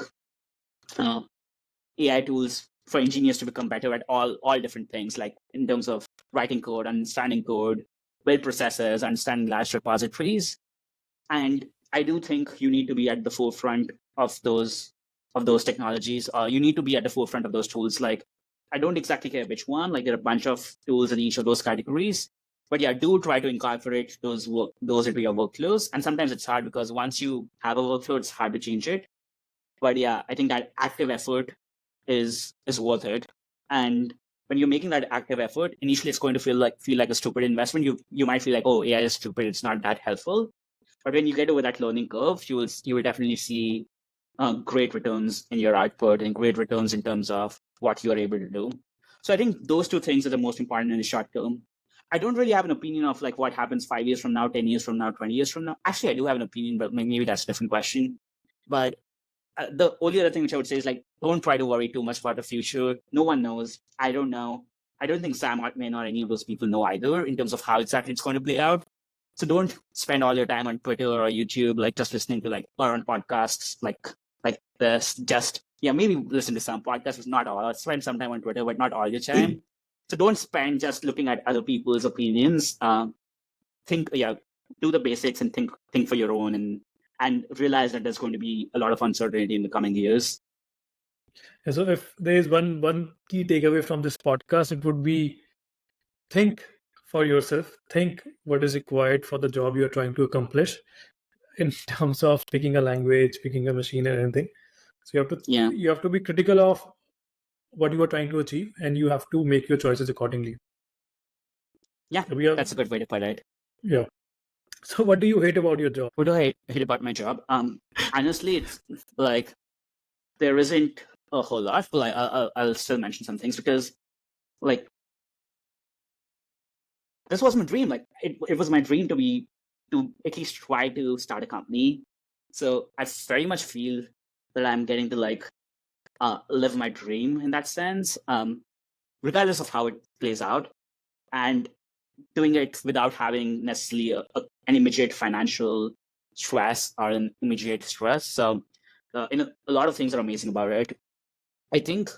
AI tools for engineers to become better at all different things, like in terms of writing code, understanding code, build processes, understanding large repositories. And I do think you need to be at the forefront of those technologies. You need to be at the forefront of those tools. Like I don't exactly care which one. Like there are a bunch of tools in each of those categories. But yeah, do try to incorporate those into your workflows. And sometimes it's hard because once you have a workflow, it's hard to change it. But yeah, I think that active effort is worth it. And when you're making that active effort, initially it's going to feel like a stupid investment. You might feel like, oh, AI is stupid, it's not that helpful. But when you get over that learning curve, you will definitely see great returns in your output and great returns in terms of what you are able to do. So I think those two things are the most important in the short term. I don't really have an opinion of like what happens 5 years from now, 10 years from now, 20 years from now. Actually, I do have an opinion, but maybe that's a different question. But the only other thing which I would say is like, don't try to worry too much about the future. No one knows. I don't know. I don't think Sam Altman or any of those people know either in terms of how exactly it's going to play out. So don't spend all your time on Twitter or YouTube, like just listening to like, or on podcasts like this. Just, yeah, maybe listen to some podcasts, but not all. Spend some time on Twitter, but not all your time. So don't spend just looking at other people's opinions. Think, yeah, do the basics and think for your own, and realize that there's going to be a lot of uncertainty in the coming years. And so, if there is one key takeaway from this podcast, it would be think for yourself. Think what is required for the job you are trying to accomplish in terms of speaking a language, speaking a machine, and anything. So you have to be critical of what you are trying to achieve, and you have to make your choices accordingly. Yeah, that's a good way to put it. Yeah. So what do you hate about your job? What do I hate about my job? Honestly, it's like there isn't a whole lot, but I'll still mention some things, because like this was my dream. Like it was my dream to at least try to start a company. So I very much feel that I'm getting to like live my dream in that sense, regardless of how it plays out, and doing it without having necessarily an immediate financial stress or an immediate stress. So a lot of things are amazing about it. I think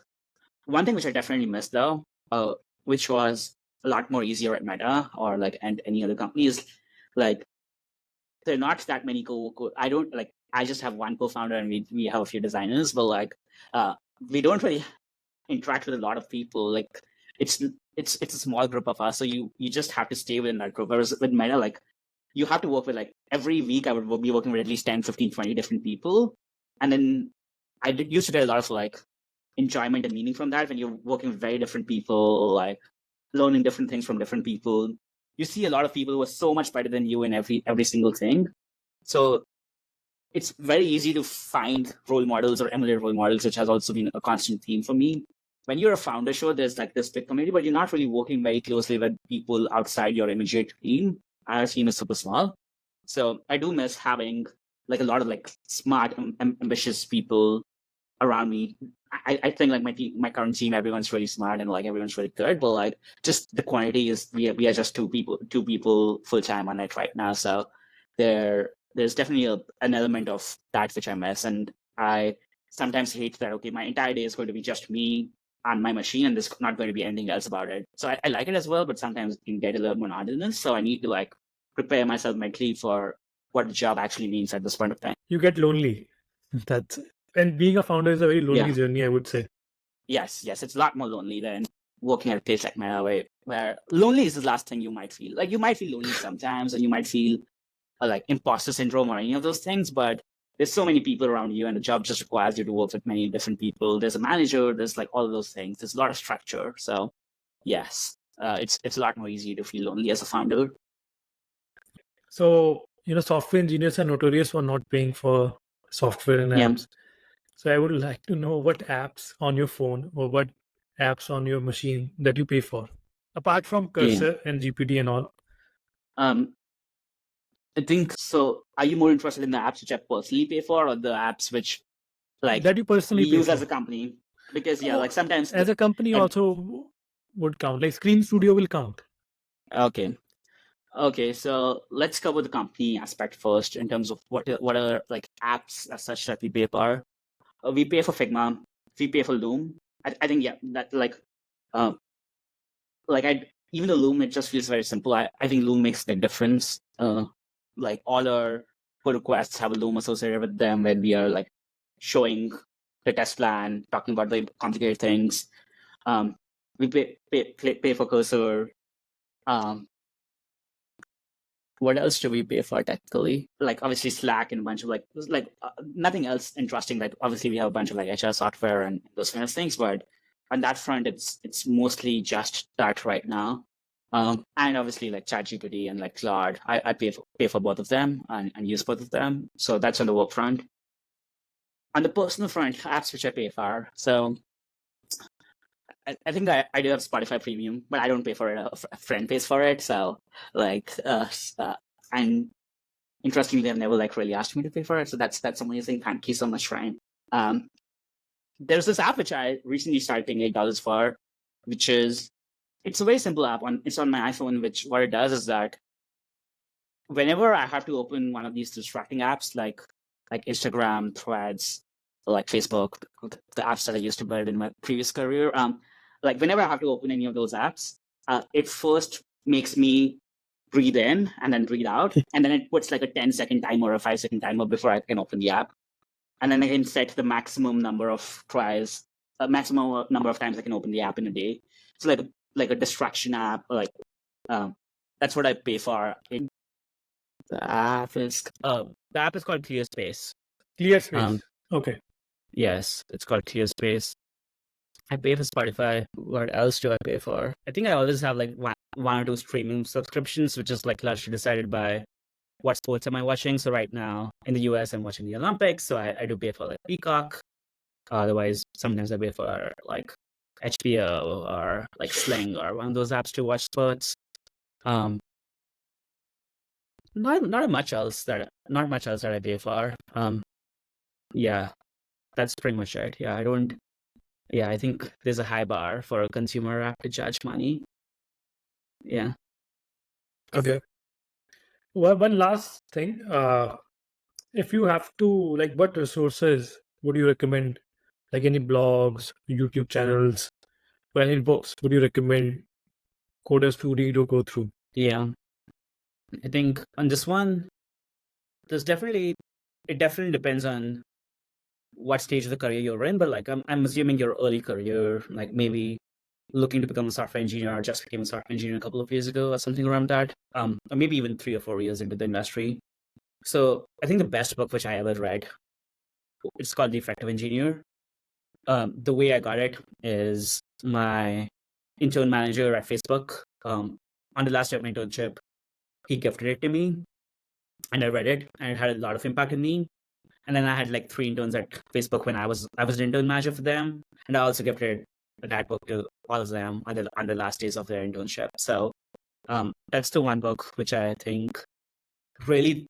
one thing which I definitely miss though, which was a lot more easier at Meta or like and any other companies. Like there are not that many I don't like. I just have one co-founder and we have a few designers, but like we don't really interact with a lot of people. Like it's it's a small group of us, so you just have to stay within that group. Whereas with Meta, like you have to work with like every week I would be working with at least 10, 15, 20 different people. And then used to get a lot of like enjoyment and meaning from that when you're working with very different people, like learning different things from different people. You see a lot of people who are so much better than you in every single thing. So it's very easy to find role models or emulate role models, which has also been a constant theme for me. When you're a founder, sure, there's like this big community, but you're not really working very closely with people outside your immediate team. Our team is super small. So I do miss having like a lot of like smart, ambitious people around me. I think like my current team, everyone's really smart and like everyone's really good, but like just the quantity is we are just two people full time on it right now. So there's definitely an element of that which I miss, and I sometimes hate that. Okay, my entire day is going to be just me on my machine, and there's not going to be anything else about it. So I like it as well, but sometimes it can get a little monotonous. So I need to like prepare myself mentally for what the job actually means at this point of time. You get lonely. That's and being a founder is a very lonely journey, I would say. Yes, it's a lot more lonely than working at a place like Meta, where lonely is the last thing you might feel. Like you might feel lonely sometimes, and you might feel like imposter syndrome or any of those things, but there's so many people around you, and the job just requires you to work with many different people. There's a manager, there's like all of those things. There's a lot of structure. So yes, it's a lot more easy to feel lonely as a founder. So, software engineers are notorious for not paying for software and Yeah. apps. So I would like to know what apps on your phone or what apps on your machine that you pay for, apart from Cursor and GPT and all. I think so. Are you more interested in the apps which I personally pay for, or the apps which like that you personally we pay use for as a company? Because like sometimes as a company also would count. Like Screen Studio will count. Okay, so let's cover the company aspect first in terms of what are like apps as such that we pay for. We pay for Figma, we pay for Loom. I think that even though Loom, it just feels very simple. I think Loom makes the difference. Like all our pull requests have a Loom associated with them when we are like showing the test plan, talking about the complicated things. We pay for Cursor. What else do we pay for technically? Like obviously Slack and a bunch of like nothing else interesting. Like obviously we have a bunch of like HR software and those kind of things, but on that front, it's mostly just that right now. And obviously like ChatGPT and like Claude, I pay for both of them and use both of them. So that's on the work front. On the personal front, apps which I pay for. So I think I do have Spotify Premium, but I don't pay for it. A friend pays for it. So like, and interestingly, they've never like really asked me to pay for it. So that's amazing. Thank you so much, Ryan. There's this app which I recently started paying $8 for, which is it's a very simple app. It's on my iPhone. Which what it does is that whenever I have to open one of these distracting apps like Instagram, Threads, like Facebook, the apps that I used to build in my previous career, like whenever I have to open any of those apps, it first makes me breathe in and then breathe out, and then it puts like a 10-second timer or a 5-second timer before I can open the app, and then I can set the maximum number of tries, maximum number of times I can open the app in a day. So like a distraction app, like that's what I pay for. The app is called ClearSpace. ClearSpace. Okay. Yes, it's called ClearSpace. I pay for Spotify. What else do I pay for? I think I always have like one or two streaming subscriptions, which is like largely decided by what sports am I watching. So right now in the US, I'm watching the Olympics, so I do pay for like Peacock. Otherwise, sometimes I pay for like HBO or like Sling or one of those apps to watch sports. Not much else that I pay for. Yeah, that's pretty much it. Yeah, I think there's a high bar for a consumer app to charge money. Yeah. Okay. Well, one last thing. If you have to, like, what resources would you recommend? Like any blogs, YouTube channels, or any books would you recommend coders to read or go through? Yeah, I think on this one, it definitely depends on what stage of the career you're in, but like I'm assuming your early career, like maybe looking to become a software engineer or just became a software engineer a couple of years ago or something around that, or maybe even 3 or 4 years into the industry. So I think the best book which I ever read, it's called The Effective Engineer. The way I got it is my intern manager at Facebook, on the last day of my internship, he gifted it to me and I read it and it had a lot of impact on me. And then I had like 3 interns at Facebook when I was an intern manager for them, and I also gifted that book to all of them on the last days of their internship. So that's the one book which I think really,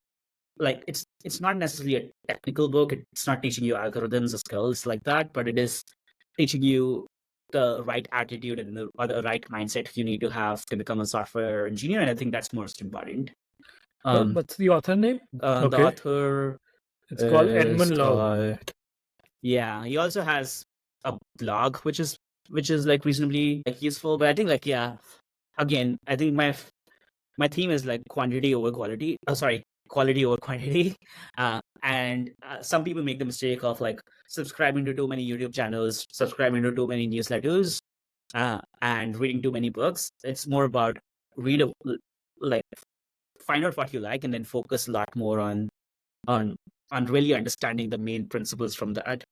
like, it's not necessarily a technical book. It's not teaching you algorithms or skills like that, but it is teaching you the right attitude and or the right mindset you need to have to become a software engineer. And I think that's most important. What's the author name? The author It's called is Anmol. Yeah, he also has a blog which is like reasonably like useful. But I think like, yeah, again, I think my theme is like quantity over quality. Oh, sorry, quality over quantity. And some people make the mistake of like subscribing to too many YouTube channels, subscribing to too many newsletters, and reading too many books. It's more about read a, like find out what you like and then focus a lot more on really understanding the main principles from that.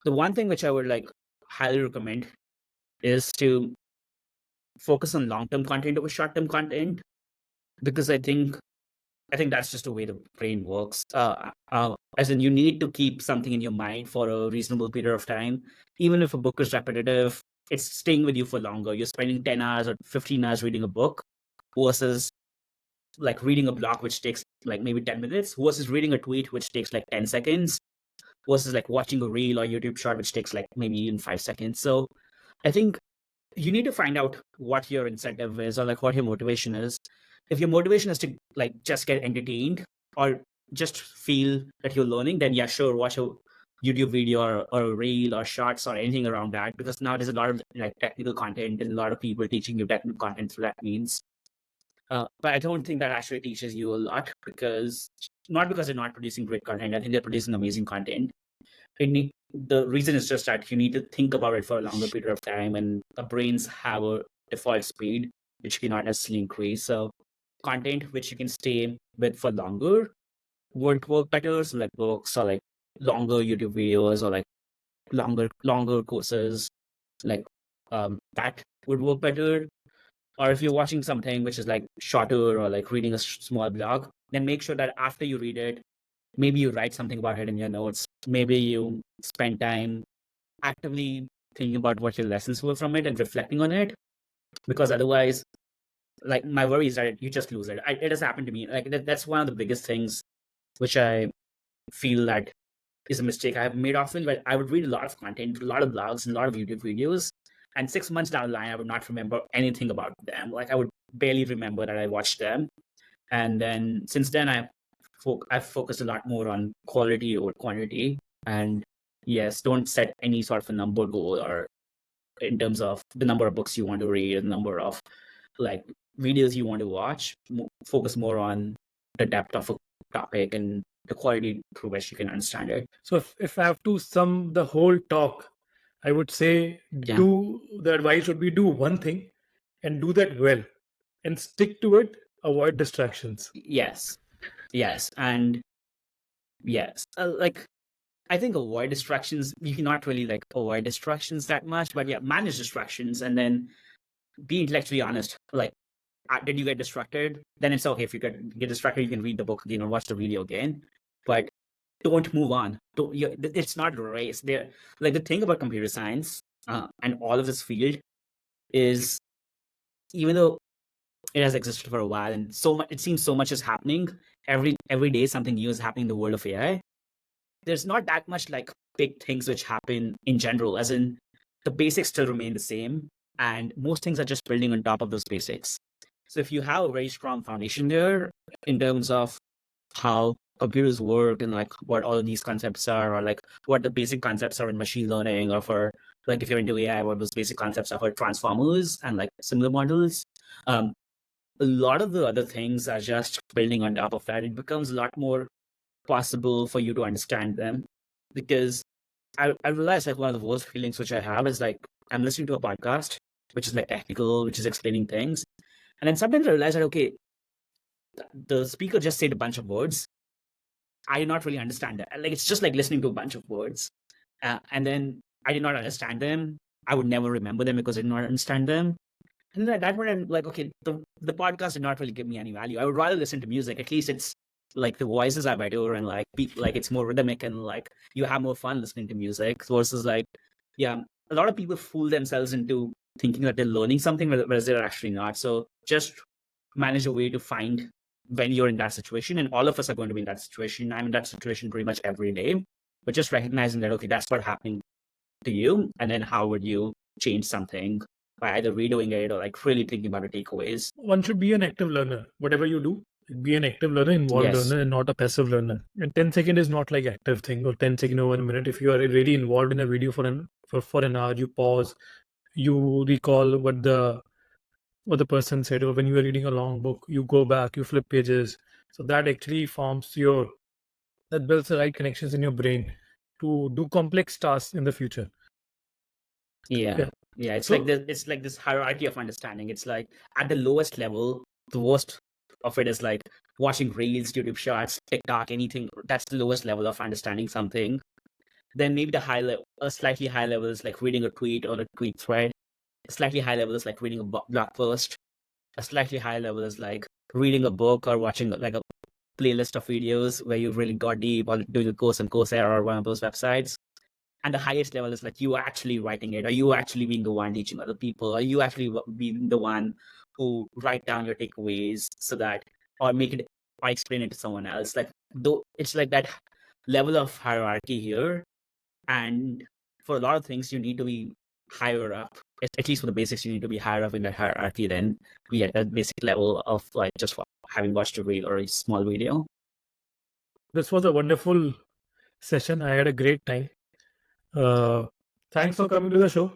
The one thing which I would like highly recommend is to focus on long-term content over short-term content, because I think that's just the way the brain works. As in, you need to keep something in your mind for a reasonable period of time. Even if a book is repetitive, it's staying with you for longer. You're spending 10 hours or 15 hours reading a book versus like reading a blog which takes like maybe 10 minutes versus reading a tweet which takes like 10 seconds versus like watching a reel or YouTube short which takes like maybe even 5 seconds. So I think you need to find out what your incentive is or like what your motivation is. If your motivation is to like just get entertained or just feel that you're learning, then yeah, sure, watch a YouTube video or a reel or shorts or anything around that, because now there's a lot of like technical content and a lot of people teaching you technical content through that means. But I don't think that actually teaches you a lot, because not because they're not producing great content. I think they're producing amazing content. The reason is just that you need to think about it for a longer period of time, and the brains have a default speed which cannot necessarily increase. So content which you can stay with for longer would work better. So like books or like longer YouTube videos or like longer courses, like that would work better. Or if you're watching something which is like shorter or like reading a small blog, then make sure that after you read it, maybe you write something about it in your notes. Maybe you spend time actively thinking about what your lessons were from it and reflecting on it. Because otherwise, like my worry is that you just lose it. It has happened to me. Like that's one of the biggest things which I feel that is a mistake I have made often. But I would read a lot of content, a lot of blogs, and a lot of YouTube videos. And 6 months down the line, I would not remember anything about them. Like I would barely remember that I watched them. And then since then, I've focused a lot more on quality over quantity. And yes, don't set any sort of a number goal or in terms of the number of books you want to read, the number of like videos you want to watch. Focus more on the depth of a topic and the quality through which you can understand it. So if I have to sum the whole talk, I would say Yeah. the advice would be do one thing and do that well and stick to it, avoid distractions. Yes. And yes, like I think avoid distractions. You cannot really like avoid distractions that much, but yeah, manage distractions and then be intellectually honest. Like, did you get distracted? Then it's okay. If you get distracted, you can read the book again or watch the video again. But don't move on. It's not a race. There, like the thing about computer science and all of this field is, even though it has existed for a while and so much, it seems so much is happening every day. Something new is happening in the world of AI. There's not that much like big things which happen in general, as in the basics still remain the same, and most things are just building on top of those basics. So if you have a very strong foundation there in terms of how computers work and like what all of these concepts are, or like what the basic concepts are in machine learning, or for like if you're into AI, what those basic concepts are for transformers and like similar models, A lot of the other things are just building on top of that. It becomes a lot more possible for you to understand them, because I realize like one of the worst feelings which I have is like I'm listening to a podcast which is like technical, which is explaining things, and then sometimes I realize that okay, the speaker just said a bunch of words. I did not really understand that. Like it's just like listening to a bunch of words, and then I did not understand them. I would never remember them because I did not understand them. And then at that point, I'm like, okay, the podcast did not really give me any value. I would rather listen to music. At least it's like the voices are better and like like it's more rhythmic and like you have more fun listening to music versus like, yeah, a lot of people fool themselves into thinking that they're learning something whereas they're actually not. So just manage a way to find when you're in that situation, and all of us are going to be in that situation. I'm in that situation pretty much every day, but just recognizing that okay, that's what's happening to you, and then how would you change something by either redoing it or like really thinking about the takeaways. One should be an active learner. Whatever you do, be an active learner, involved Yes. learner, and not a passive learner. And 10 second is not like active thing, or 10 second or 1 minute. If you are really involved in a video for an hour, you pause, you recall what the person said, or when you are reading a long book, you go back, you flip pages. So that actually that builds the right connections in your brain to do complex tasks in the future. Yeah. Yeah. It's So like this hierarchy of understanding. It's like at the lowest level, the worst of it is like watching reels, YouTube shorts, TikTok, anything. That's the lowest level of understanding something. Then maybe a slightly high level is like reading a tweet or a tweet thread. A slightly high level is like reading a blog post. A slightly high level is like reading a book or watching like a playlist of videos where you really got deep or doing a course on Coursera or one of those websites. And the highest level is like you actually writing it, or you actually being the one teaching other people, or you actually being the one who write down your takeaways so that, or make it, or explain it to someone else. Like though it's like that level of hierarchy here. And for a lot of things, you need to be higher up. At least for the basics, you need to be higher up in the hierarchy than be at that basic level of like just having watched a reel or a small video. this was a wonderful session. I had a great time. Thanks for coming to the show.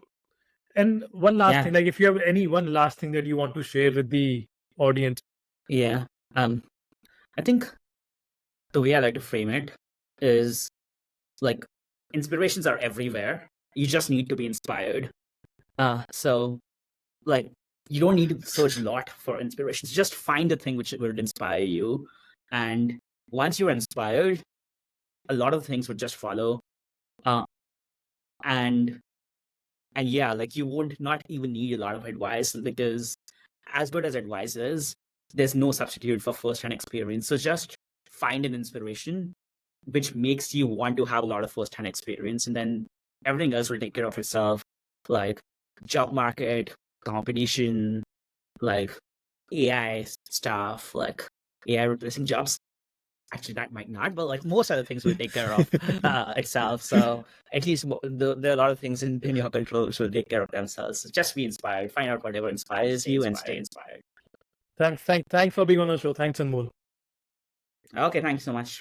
And one last Yeah, thing, like if you have any one last thing that you want to share with the audience. yeah. I think the way I like to frame it is like inspirations are everywhere. You just need to be inspired. So like you don't need to search a lot for inspirations. Just find the thing which would inspire you, and once you're inspired, a lot of things would just follow. Uh, and and yeah, like you would not even need a lot of advice, because as good as advice is, there's no substitute for first-hand experience. So just find an inspiration which makes you want to have a lot of first-hand experience, and then everything else will take care of itself, like job market, competition, like AI stuff, like AI replacing jobs. Actually, that might not, but like most other things will take care of itself. So at least there are a lot of things in your control which will take care of themselves. So just be inspired, find out whatever inspires you, and stay inspired. Thanks for being on the show. Thanks, Anmol. Okay, thank you so much.